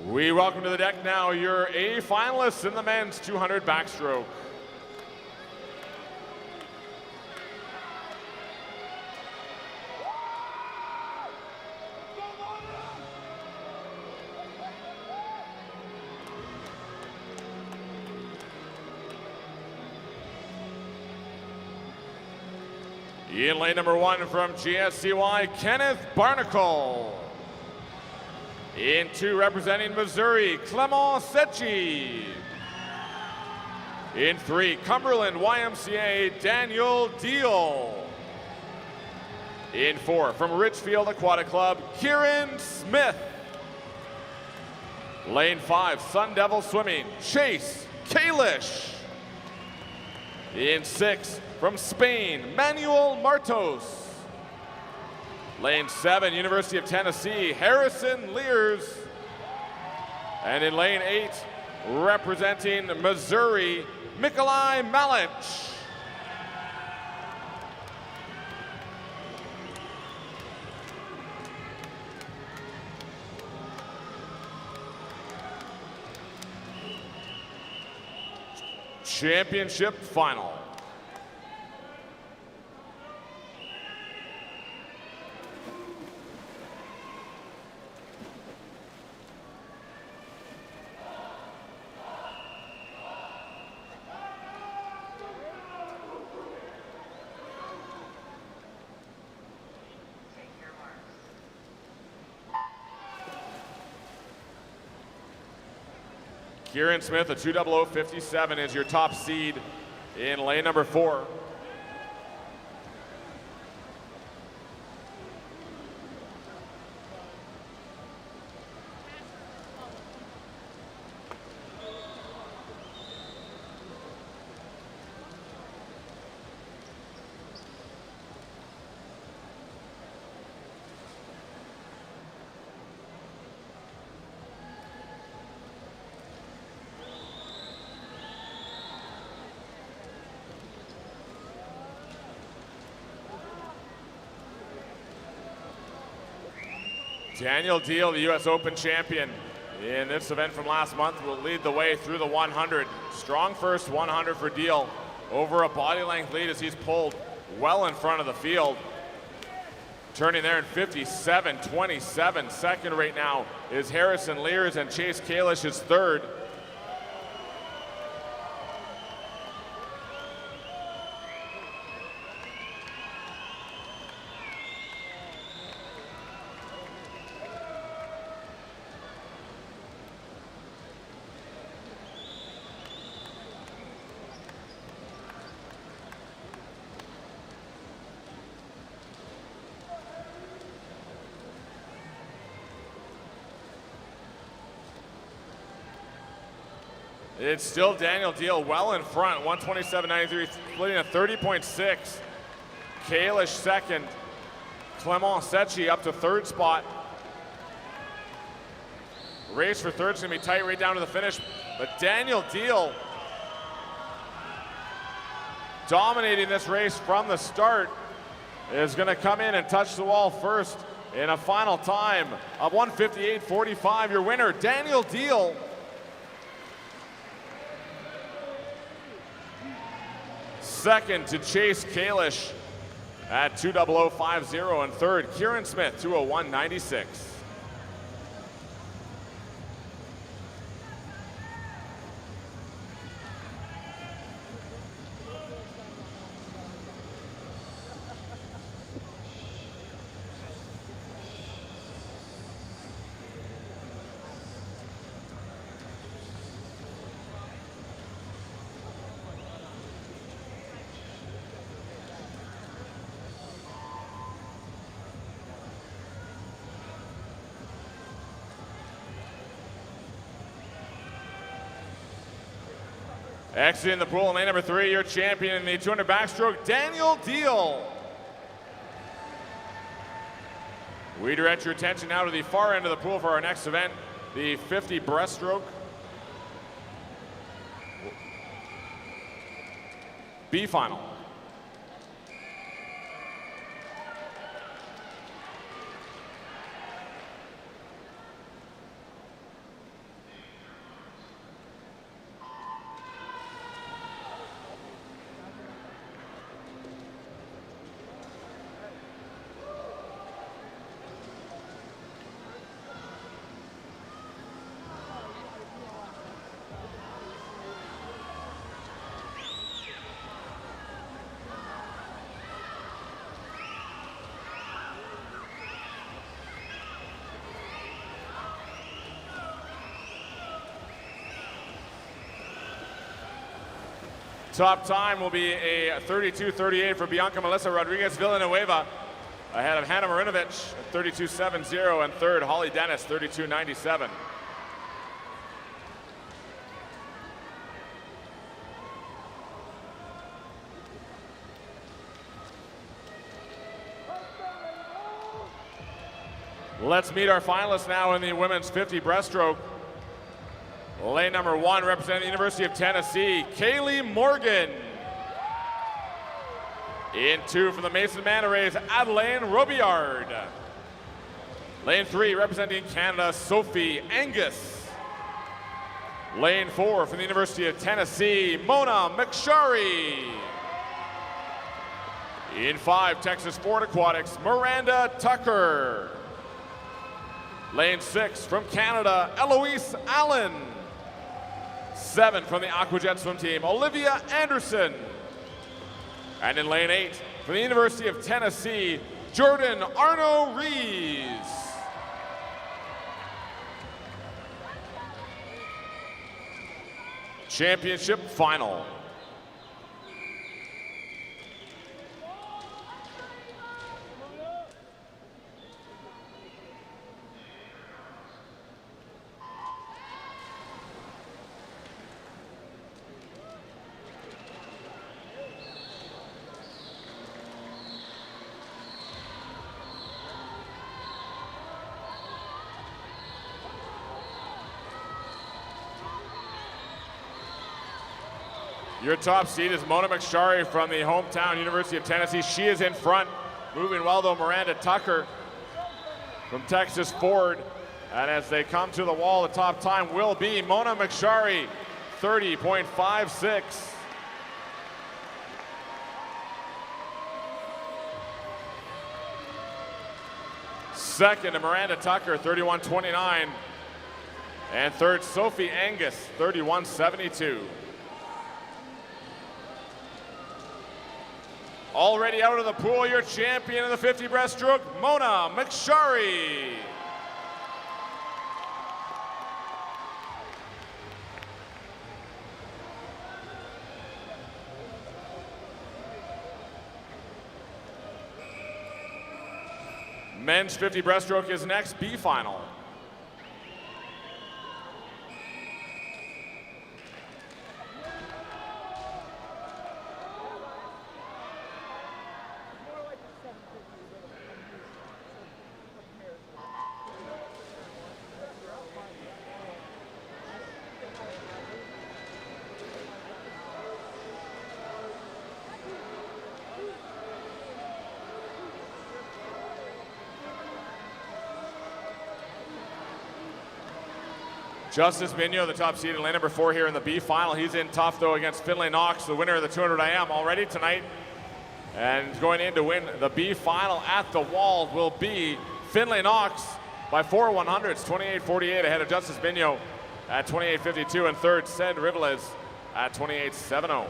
We welcome to the deck now your A finalists in the men's 200 backstroke. In lane number 1 from GSCY, Kenneth Barnacle. In 2, representing Missouri, Clement Secchi. In 3, Cumberland YMCA, Daniel Deal. In 4, from Richfield Aquatic Club, Kieran Smith. Lane 5, Sun Devil Swimming, Chase Kalish. In 6, from Spain, Manuel Martos. Lane 7, University of Tennessee, Harrison Lears. And in lane 8, representing Missouri, Mikolai Malich. Championship final. Kieran Smith, a 2:00.57 is your top seed in lane number 4. Daniel Deal, the U.S. Open champion in this event from last month, will lead the way through the 100. Strong first 100 for Deal, over a body length lead as he's pulled well in front of the field. Turning there in 57.27. Second right now is Harrison Lears, and Chase Kalish is third. It's still Daniel Deal well in front, 127.93, splitting a 30.6. Kalish second. Clement Secchi up to third spot. Race for third's gonna be tight right down to the finish, but Daniel Deal dominating this race from the start is gonna come in and touch the wall first in a final time of 1:58.45. Your winner, Daniel Deal. Second to Chase Kalish at 2:00.50, and third, Kieran Smith, 2:01.96. Exiting the pool in lane number 3, your champion in the 200 backstroke, Daniel Deal. We direct your attention now to the far end of the pool for our next event, the 50 breaststroke. B final. Top time will be a 32:38 for Bianca Melissa Rodriguez Villanueva, ahead of Hannah Marinovich at 32:70, and third Holly Dennis 32:97. Let's meet our finalists now in the women's 50 breaststroke. Lane number 1, representing the University of Tennessee, Kaylee Morgan. In 2 from the Mason Manta Rays, Adeline Robillard. Lane 3, representing Canada, Sophie Angus. Lane 4 from the University of Tennessee, Mona McSharry. In 5, Texas Sport Aquatics, Miranda Tucker. Lane 6 from Canada, Eloise Allen. 7 from the Aquajet swim team, Olivia Anderson. And in lane 8 from the University of Tennessee, Jordan Arno Rees. Championship final. Your top seed is Mona McSharry from the hometown University of Tennessee. She is in front, moving well though. Miranda Tucker from Texas Ford. And as they come to the wall, the top time will be Mona McSharry, 30.56. Second to Miranda Tucker, 31.29. And third, Sophie Angus, 31.72. Already out of the pool, your champion in the 50 breaststroke, Mona McSharry. Men's 50 breaststroke is next, B final. Justice Mignot, the top seed in lane number 4 here in the B final. He's in tough though against Finlay Knox, the winner of the 200 IM already tonight. And going in to win the B final at the wall will be Finlay Knox by 4 100s, 28.48 ahead of Justice Mignot at 28.52, and third, Ced Riveles at 28.70.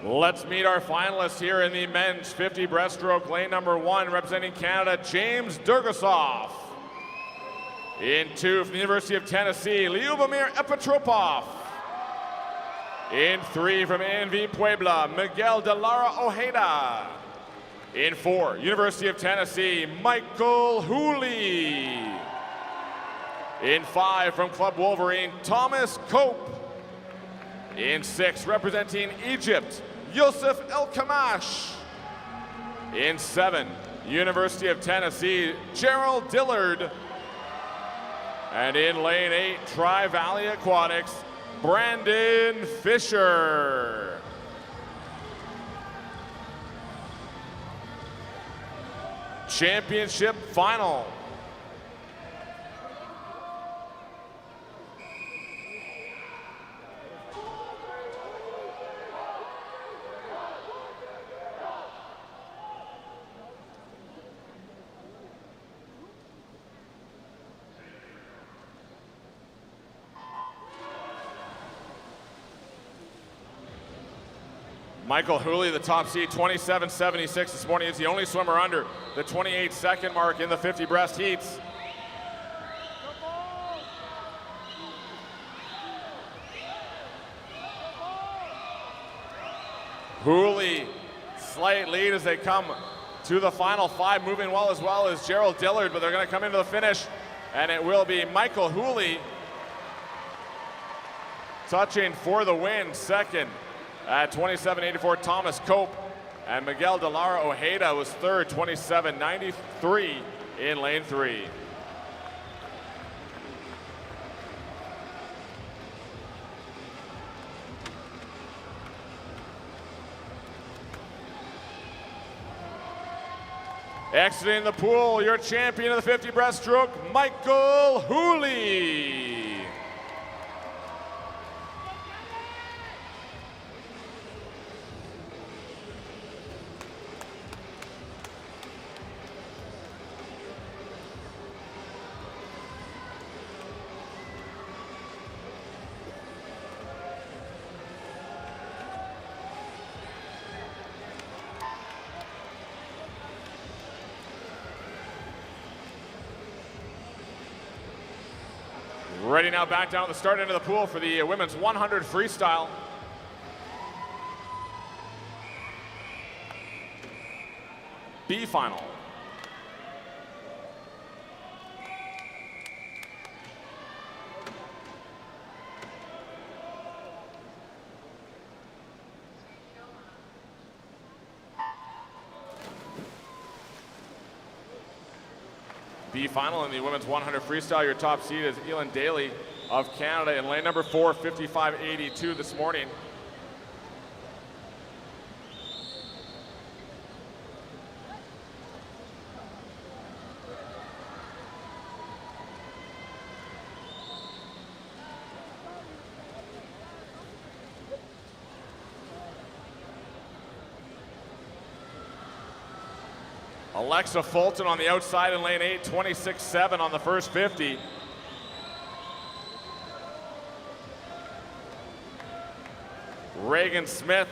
Let's meet our finalists here in the men's 50 breaststroke. Lane number 1, representing Canada, James Durgasov. In 2, from the University of Tennessee, Lyubomir Epitropov. In 3, from ANV Puebla, Miguel de Lara Ojeda. In 4, University of Tennessee, Michael Hooley. In 5, from Club Wolverine, Thomas Cope. In 6, representing Egypt, Yosef El Kamash. In 7, University of Tennessee, Gerald Dillard. And in lane 8, Tri-Valley Aquatics, Brandon Fisher. Championship final. Michael Hooley, the top seed, 27.76 this morning. He's the only swimmer under the 28-second mark in the 50 breast heats. Hooley, slight lead as they come to the final 5, moving well as Gerald Dillard, but they're going to come into the finish, and it will be Michael Hooley touching for the win. Second, at 27.84, Thomas Cope, and Miguel de Lara Ojeda was third, 27.93 in lane 3. Exiting the pool, your champion of the 50 breaststroke, Michael Hooley. Ready now back down at the start end of the pool for the women's 100 freestyle. B final. B final in the women's 100 freestyle. Your top seed is Elin Daly of Canada in lane number 4, 55.82 this morning. Alexa Fulton on the outside in lane 8, 26.7 on the first 50. Reagan Smith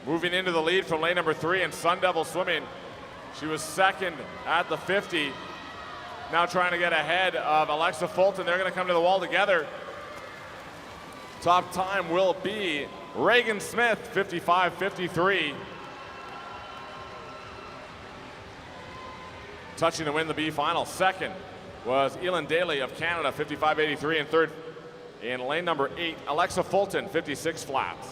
moving into the lead from lane number 3 in Sun Devil Swimming. She was second at the 50. Now trying to get ahead of Alexa Fulton. They're going to come to the wall together. Top time will be Reagan Smith, 55.53. Touching to win the B final. Second was Elin Daly of Canada, 55.83, and third in lane number 8, Alexa Fulton, 56 flats.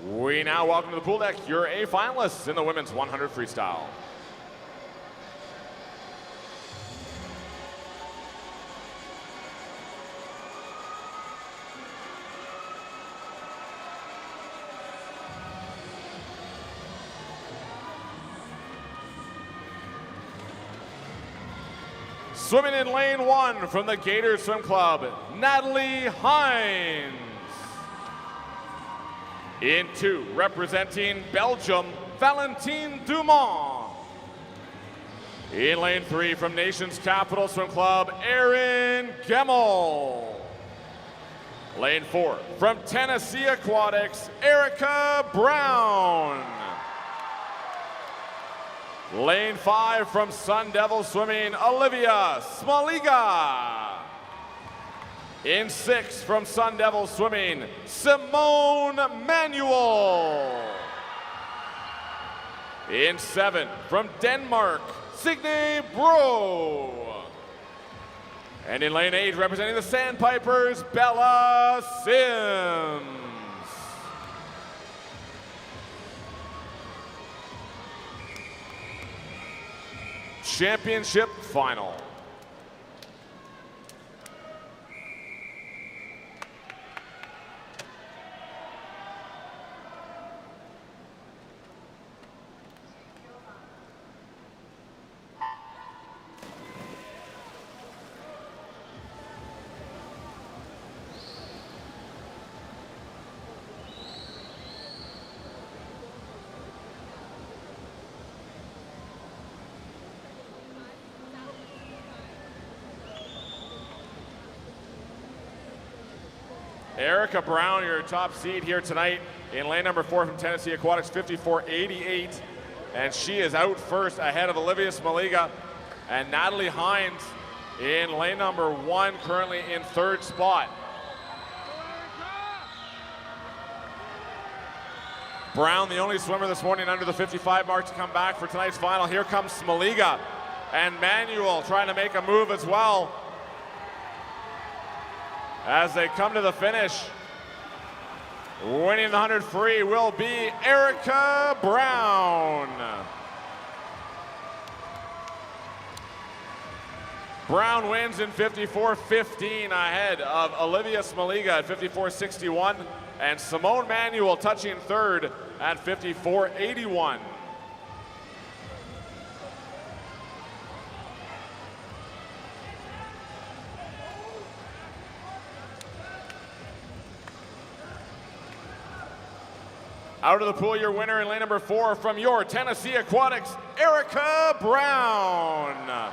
We now welcome to the pool deck your A finalists in the women's 100 freestyle. Swimming in lane 1 from the Gator Swim Club, Natalie Hines. In 2, representing Belgium, Valentine Dumont. In lane 3 from Nation's Capital Swim Club, Erin Gemmel. Lane 4 from Tennessee Aquatics, Erica Brown. Lane 5 from Sun Devil Swimming, Olivia Smaliga. In 6 from Sun Devil Swimming, Simone Manuel. In 7 from Denmark, Signe Bro. And in lane 8, representing the Sandpipers, Bella Sims. Championship final. Erica Brown, your top seed here tonight in lane number 4 from Tennessee Aquatics, 54.88. And she is out first ahead of Olivia Smaliga and Natalie Hines in lane number 1, currently in 3rd spot. Brown, the only swimmer this morning under the 55 mark to come back for tonight's final. Here comes Smaliga and Manuel trying to make a move as well. As they come to the finish, winning the 100 free will be Erica Brown. Brown wins in 54.15 ahead of Olivia Smaliga at 54.61 and Simone Manuel touching 3rd at 54.81. Out of the pool, your winner in lane number 4 from your Tennessee Aquatics, Erica Brown.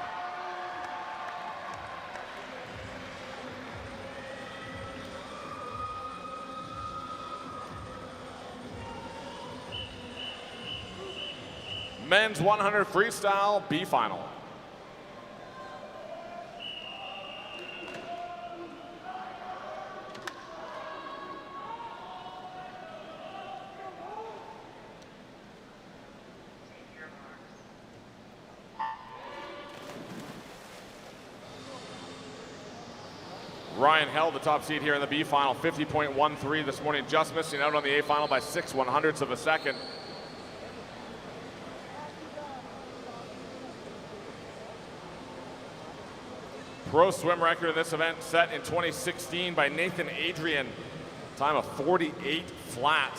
Men's 100 freestyle B final. Ryan held the top seed here in the B final, 50.13 this morning, just missing out on the A final by 6/100ths of a second. Pro swim record in this event set in 2016 by Nathan Adrian, time of 48 flat.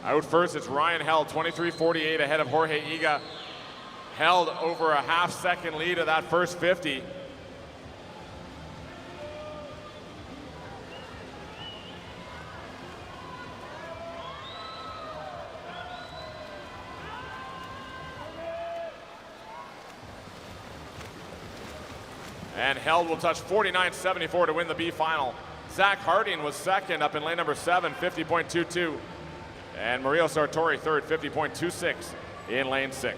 Out first, it's Ryan Held, 23.48 ahead of Jorge Iga. Held over a half-second lead of that first 50. And Held will touch 49.74 to win the B final. Zach Harding was second up in lane number 7, 50.22. And Mario Sartori third, 50.26 in lane 6.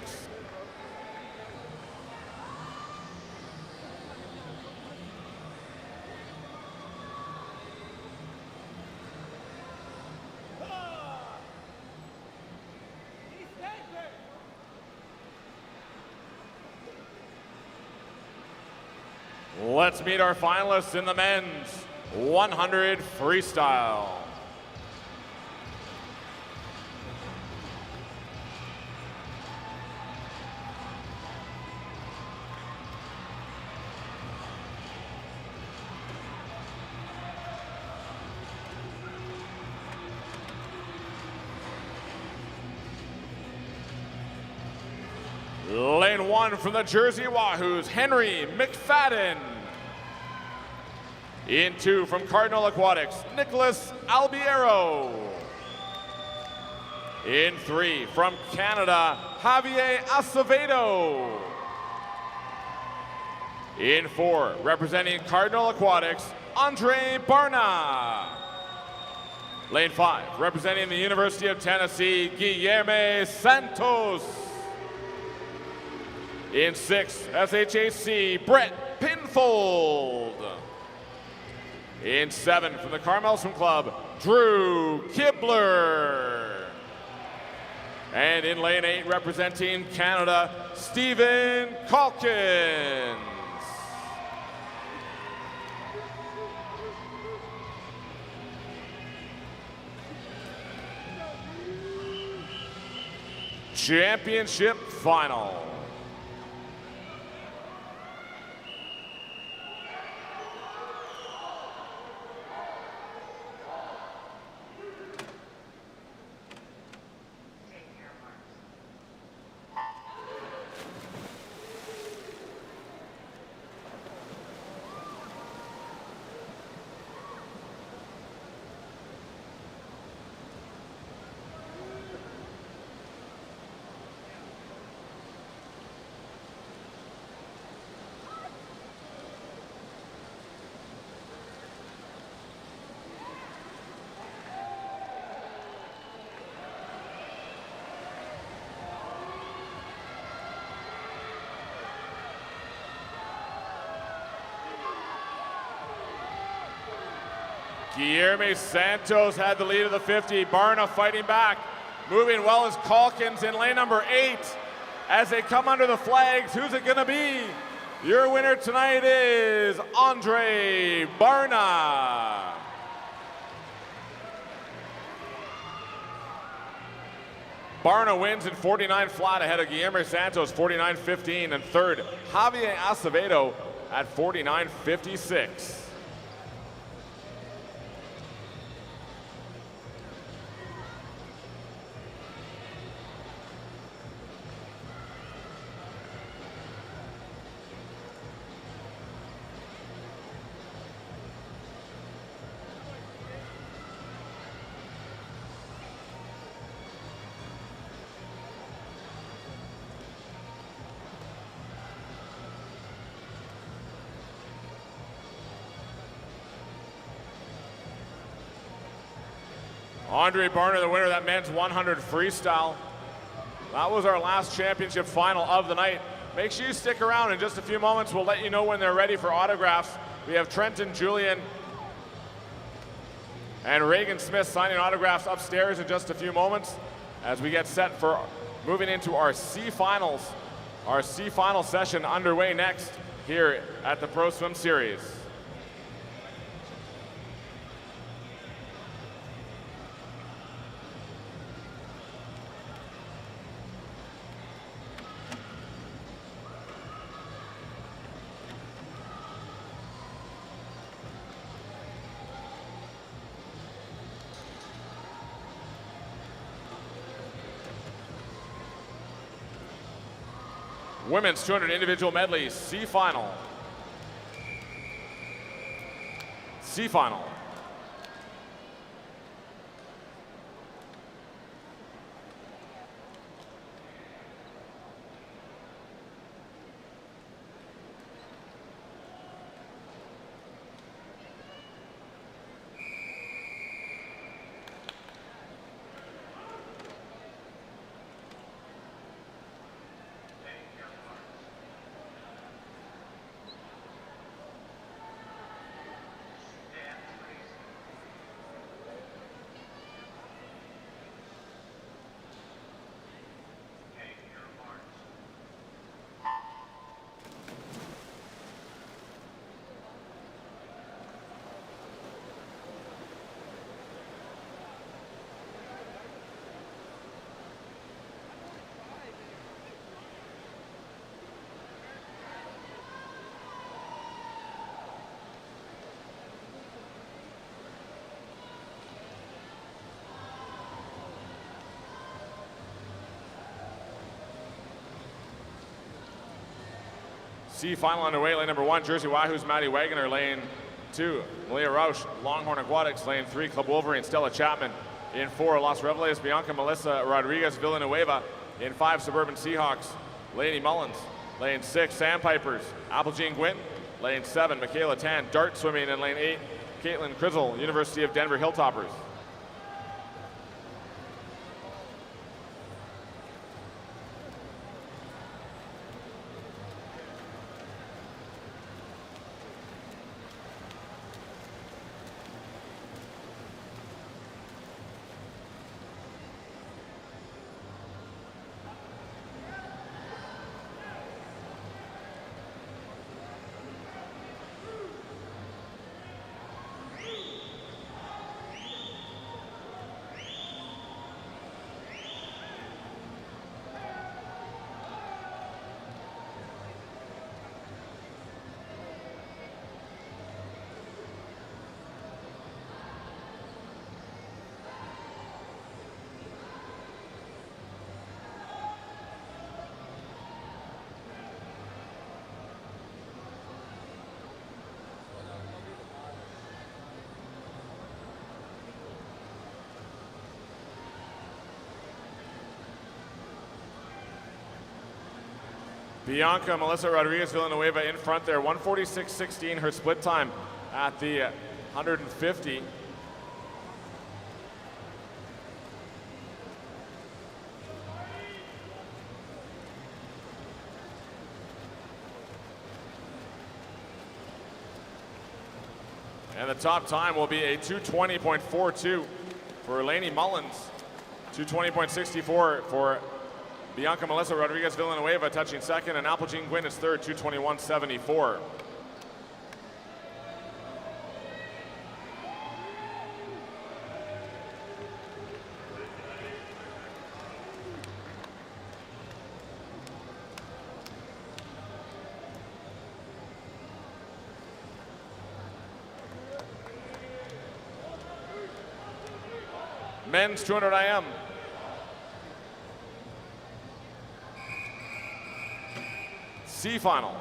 Let's meet our finalists in the men's 100 freestyle. Lane 1 from the Jersey Wahoos, Henry McFadden. In 2 from Cardinal Aquatics, Nicholas Albiero. In 3, from Canada, Javier Acevedo. In 4, representing Cardinal Aquatics, Andre Barna. Lane 5, representing the University of Tennessee, Guilherme Santos. In 6, SHAC, Brett Pinfold. In 7, from the Carmel Swim Club, Drew Kibler. And in lane 8, representing Canada, Stephen Calkins. Championship final. Guilherme Santos had the lead of the 50. Barna fighting back. Moving well is Calkins in lane number 8. As they come under the flags, who's it gonna be? Your winner tonight is Andre Barna. Barna wins in 49 flat ahead of Guilherme Santos, 49.15, and third, Javier Acevedo at 49.56. Andre Barna, the winner of that men's 100 freestyle. That was our last championship final of the night. Make sure you stick around. In just a few moments, we'll let you know when they're ready for autographs. We have Trenton, Julian, and Reagan Smith signing autographs upstairs in just a few moments as we get set for moving into our C finals. Our C final session underway next here at the Pro Swim Series. Women's 200 individual medley, C final. C final. C final underway, lane number 1, Jersey Wahoo's Maddie Wagoner, lane 2, Malia Rausch, Longhorn Aquatics, lane 3, Club Wolverine, Stella Chapman, In 4, Los Reveles, Bianca Melissa Rodriguez Villanueva. In 5, Suburban Seahawks, Lainey Mullins. Lane 6, Sandpipers, Applejean Gwynn. Lane 7, Michaela Tan, dart swimming. In lane 8, Caitlin Crizzle, University of Denver Hilltoppers. Bianca Melissa Rodriguez Villanueva in front there, 146.16 her split time at the 150. And the top time will be a 220.42 for Lainey Mullins, 220.64 for Bianca Melissa Rodriguez Villanueva touching second, and Applejean Gwynn is third, 221.74. Men's 200 IM. C final.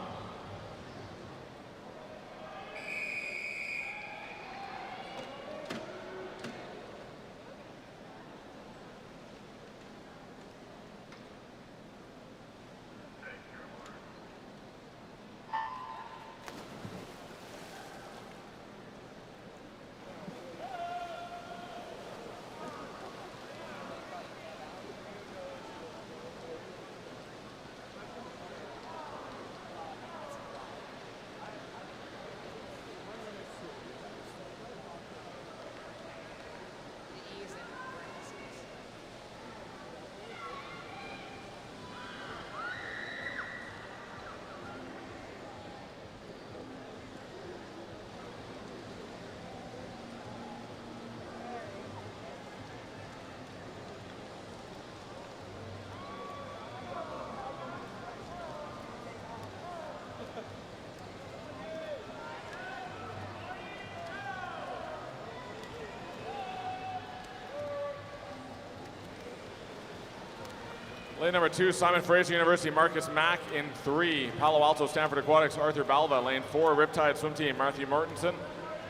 Lane number 2, Simon Fraser University, Marcus Mack. In 3, Palo Alto Stanford Aquatics, Arthur Balva. Lane 4, Riptide Swim Team, Matthew Mortensen.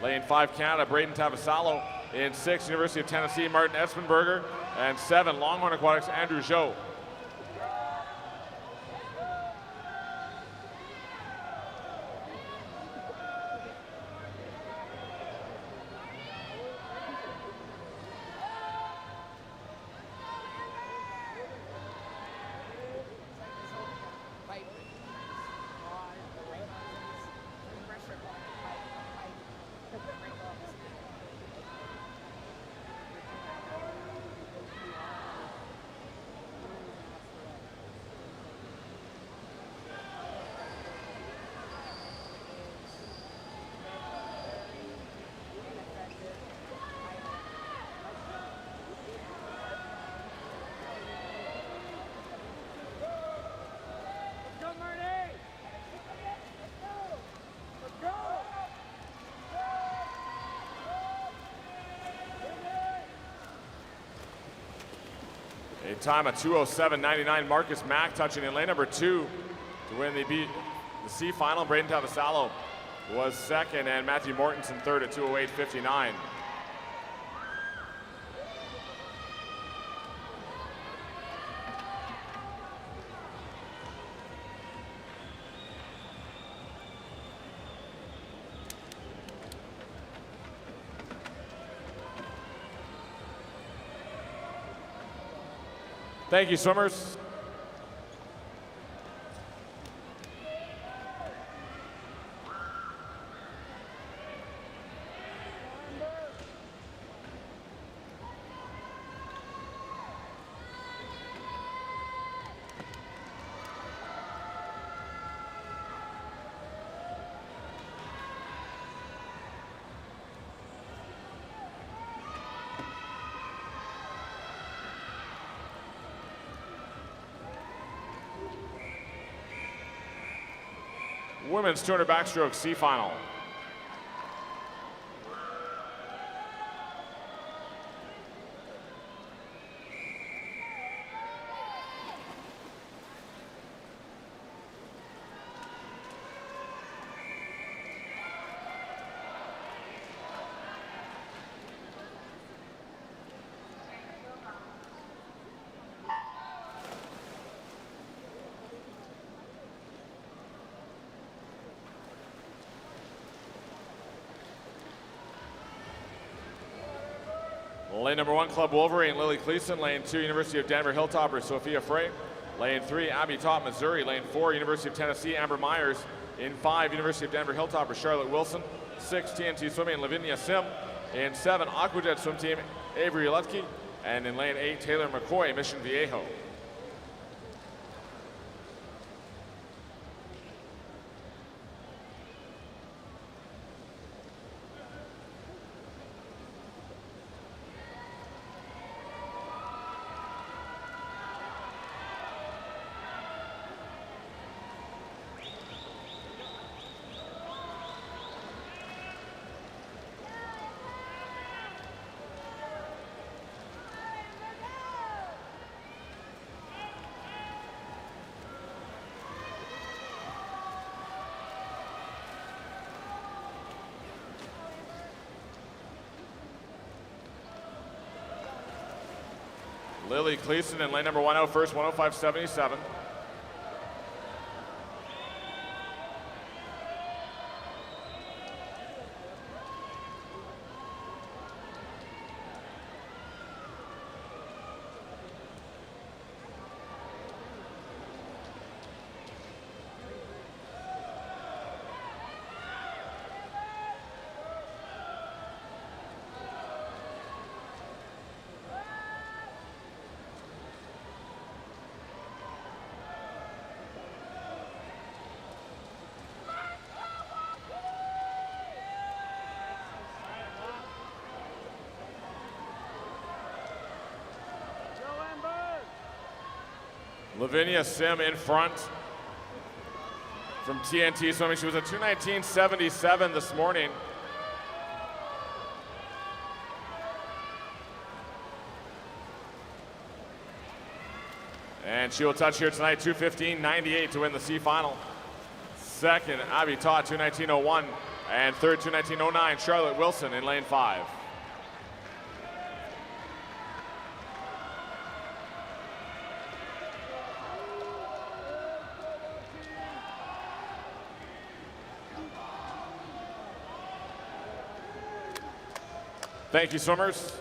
Lane 5, Canada, Braden Tavasalo. In 6, University of Tennessee, Martin Espenberger. And 7, Longhorn Aquatics, Andrew Zhou. A time of 2:07.99. Marcus Mack touching in lane number 2 to win the C final. Braden Tavasalo was second, and Matthew Mortensen third at 2:08.59. Thank you, swimmers. Women's 200 backstroke C final. Lane number 1, Club Wolverine, Lily Cleason. Lane 2, University of Denver Hilltopper, Sophia Frey. Lane 3, Abby Top, Missouri. Lane 4, University of Tennessee, Amber Myers. In 5, University of Denver Hilltopper, Charlotte Wilson. 6, TNT Swimming, Lavinia Sim. In 7, Aquajet Swim Team, Avery Lutke. And in lane 8, Taylor McCoy, Mission Viejo. Lily Cleason in lane number 1 out first, 105.77. Lavinia Sim in front from TNT Swimming. She was a 2:19.77 this morning. And she will touch here tonight, 2:15.98 to win the C final. Second, Abby Todd, 2:19.01. And third, 2:19.09, Charlotte Wilson in lane 5. Thank you, swimmers.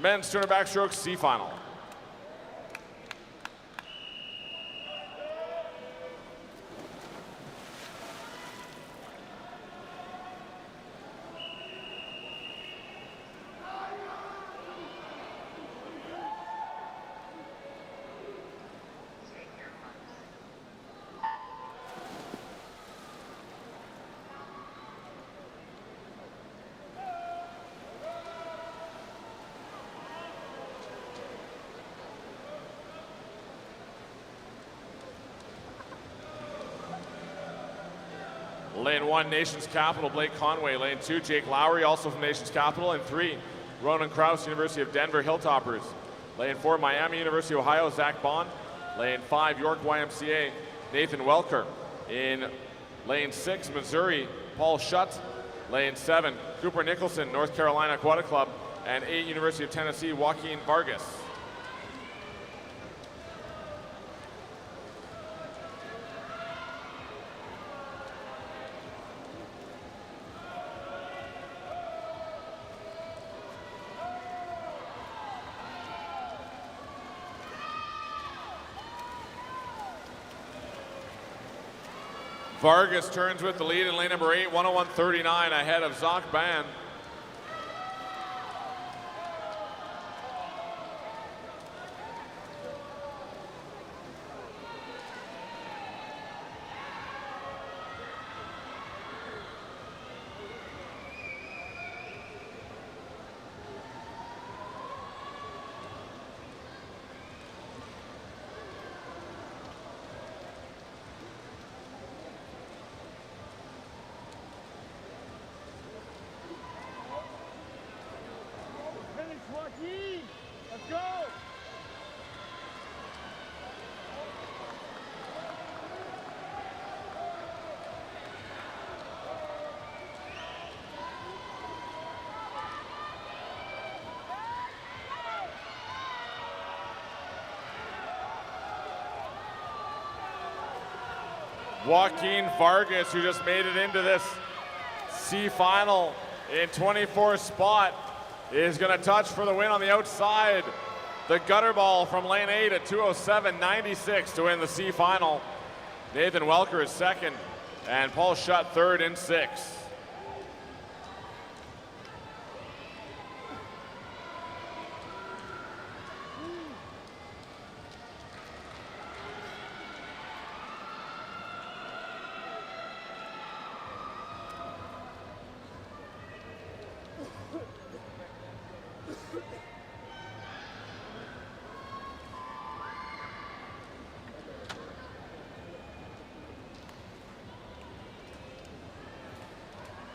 Men's 200 backstroke C final. Lane 1, Nation's Capital, Blake Conway. Lane 2, Jake Lowry, also from Nation's Capital. And 3, Ronan Krause, University of Denver, Hilltoppers. Lane 4, Miami, University of Ohio, Zach Bond. Lane 5, York YMCA, Nathan Welker. In Lane 6, Missouri, Paul Schutt. Lane 7, Cooper Nicholson, North Carolina Aquatic Club. And 8, University of Tennessee, Joaquin Vargas. Vargas turns with the lead in lane number 8, 101.39 ahead of Zach Ban. Let's go! Joaquin Vargas, who just made it into this C final in 24th spot, is going to touch for the win on the outside. The gutter ball from lane 8 at 207.96 to win the C final. Nathan Welker is second, and Paul Schutt third in 6.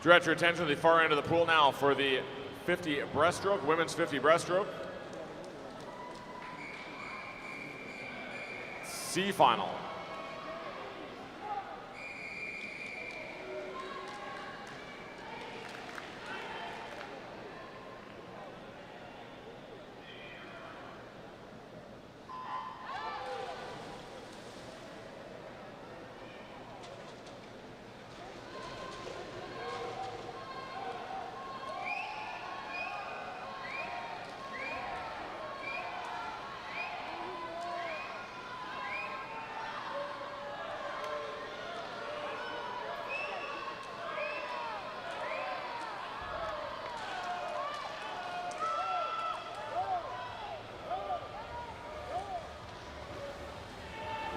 Direct your attention to the far end of the pool now for the 50 breaststroke, women's 50 breaststroke. C final.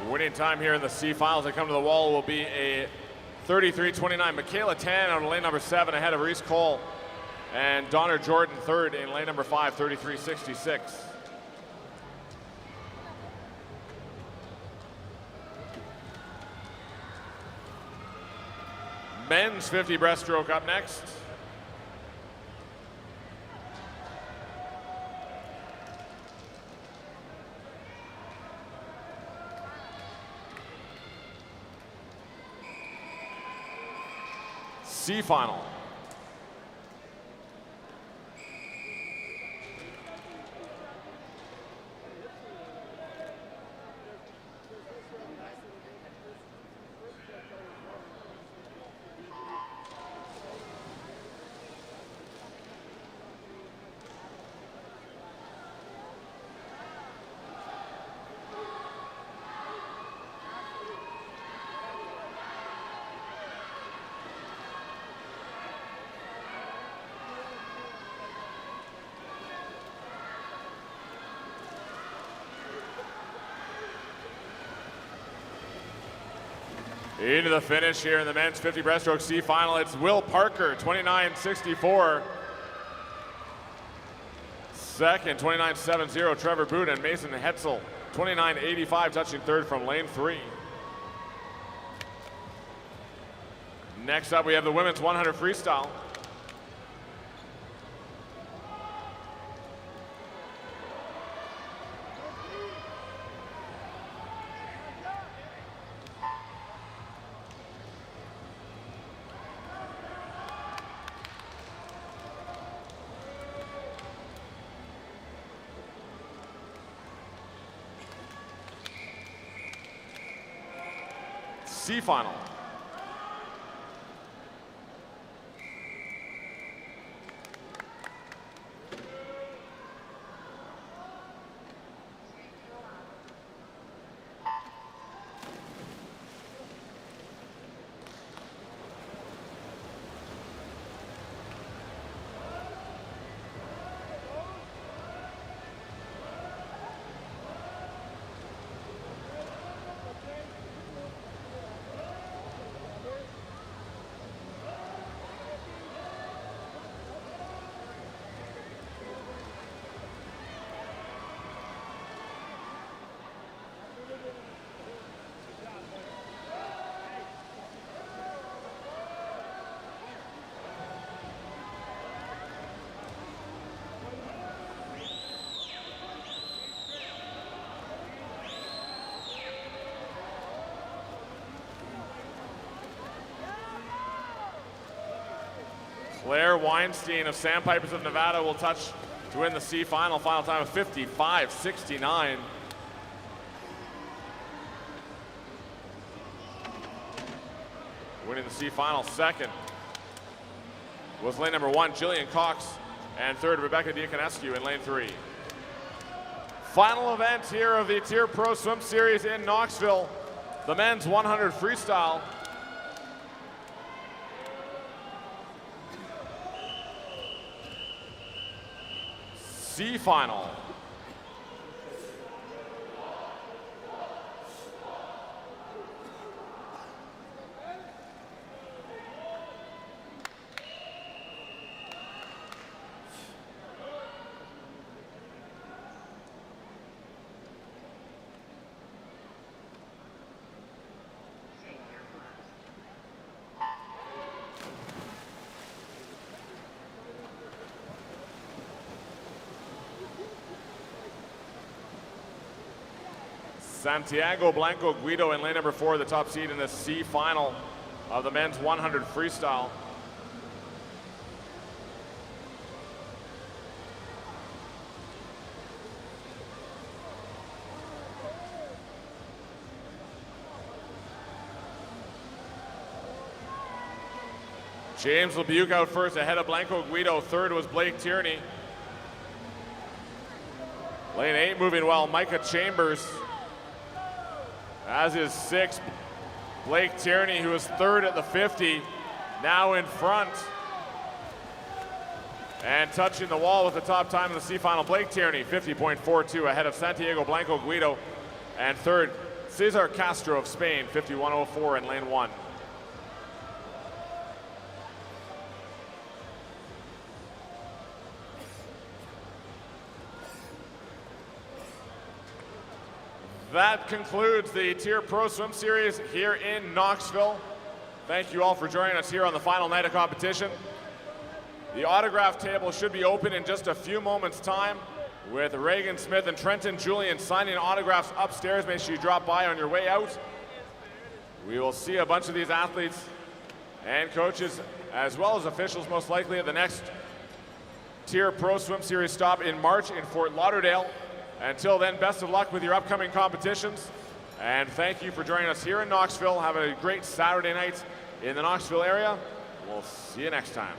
Winning time here in the C finals that come to the wall will be a 33.29. Michaela Tan on lane number 7 ahead of Reese Cole. And Donner Jordan third in lane number 5, 33.66. Men's 50 breaststroke up next. C final. Into the finish here in the men's 50 breaststroke C final, it's Will Parker, 29.64. Second, 29.70, Trevor Boot and Mason Hetzel, 29.85, touching third from lane 3. Next up, we have the women's 100 freestyle. C final. Claire Weinstein of Sandpipers of Nevada will touch to win the C final. Final time of 55.69. Winning the C final. Second was lane number 1, Jillian Cox, and third, Rebecca Diaconescu in lane 3. Final event here of the TYR Pro Swim Series in Knoxville, the men's 100 freestyle. C final. Santiago Blanco Guido in lane number 4, the top seed in the C final of the men's 100 freestyle. James Lebuc out first ahead of Blanco Guido. Third was Blake Tierney. Lane 8 moving well, Micah Chambers. As is 6th, Blake Tierney, who is third at the 50, now in front. And touching the wall with the top time in the C final, Blake Tierney, 50.42, ahead of Santiago Blanco Guido. And third, Cesar Castro of Spain, 51.04 in lane 1. That concludes the TYR Pro Swim Series here in Knoxville. Thank you all for joining us here on the final night of competition. The autograph table should be open in just a few moments' time with Reagan Smith and Trenton Julian signing autographs upstairs. Make sure you drop by on your way out. We will see a bunch of these athletes and coaches as well as officials most likely at the next TYR Pro Swim Series stop in March in Fort Lauderdale. Until then, best of luck with your upcoming competitions. And thank you for joining us here in Knoxville. Have a great Saturday night in the Knoxville area. We'll see you next time.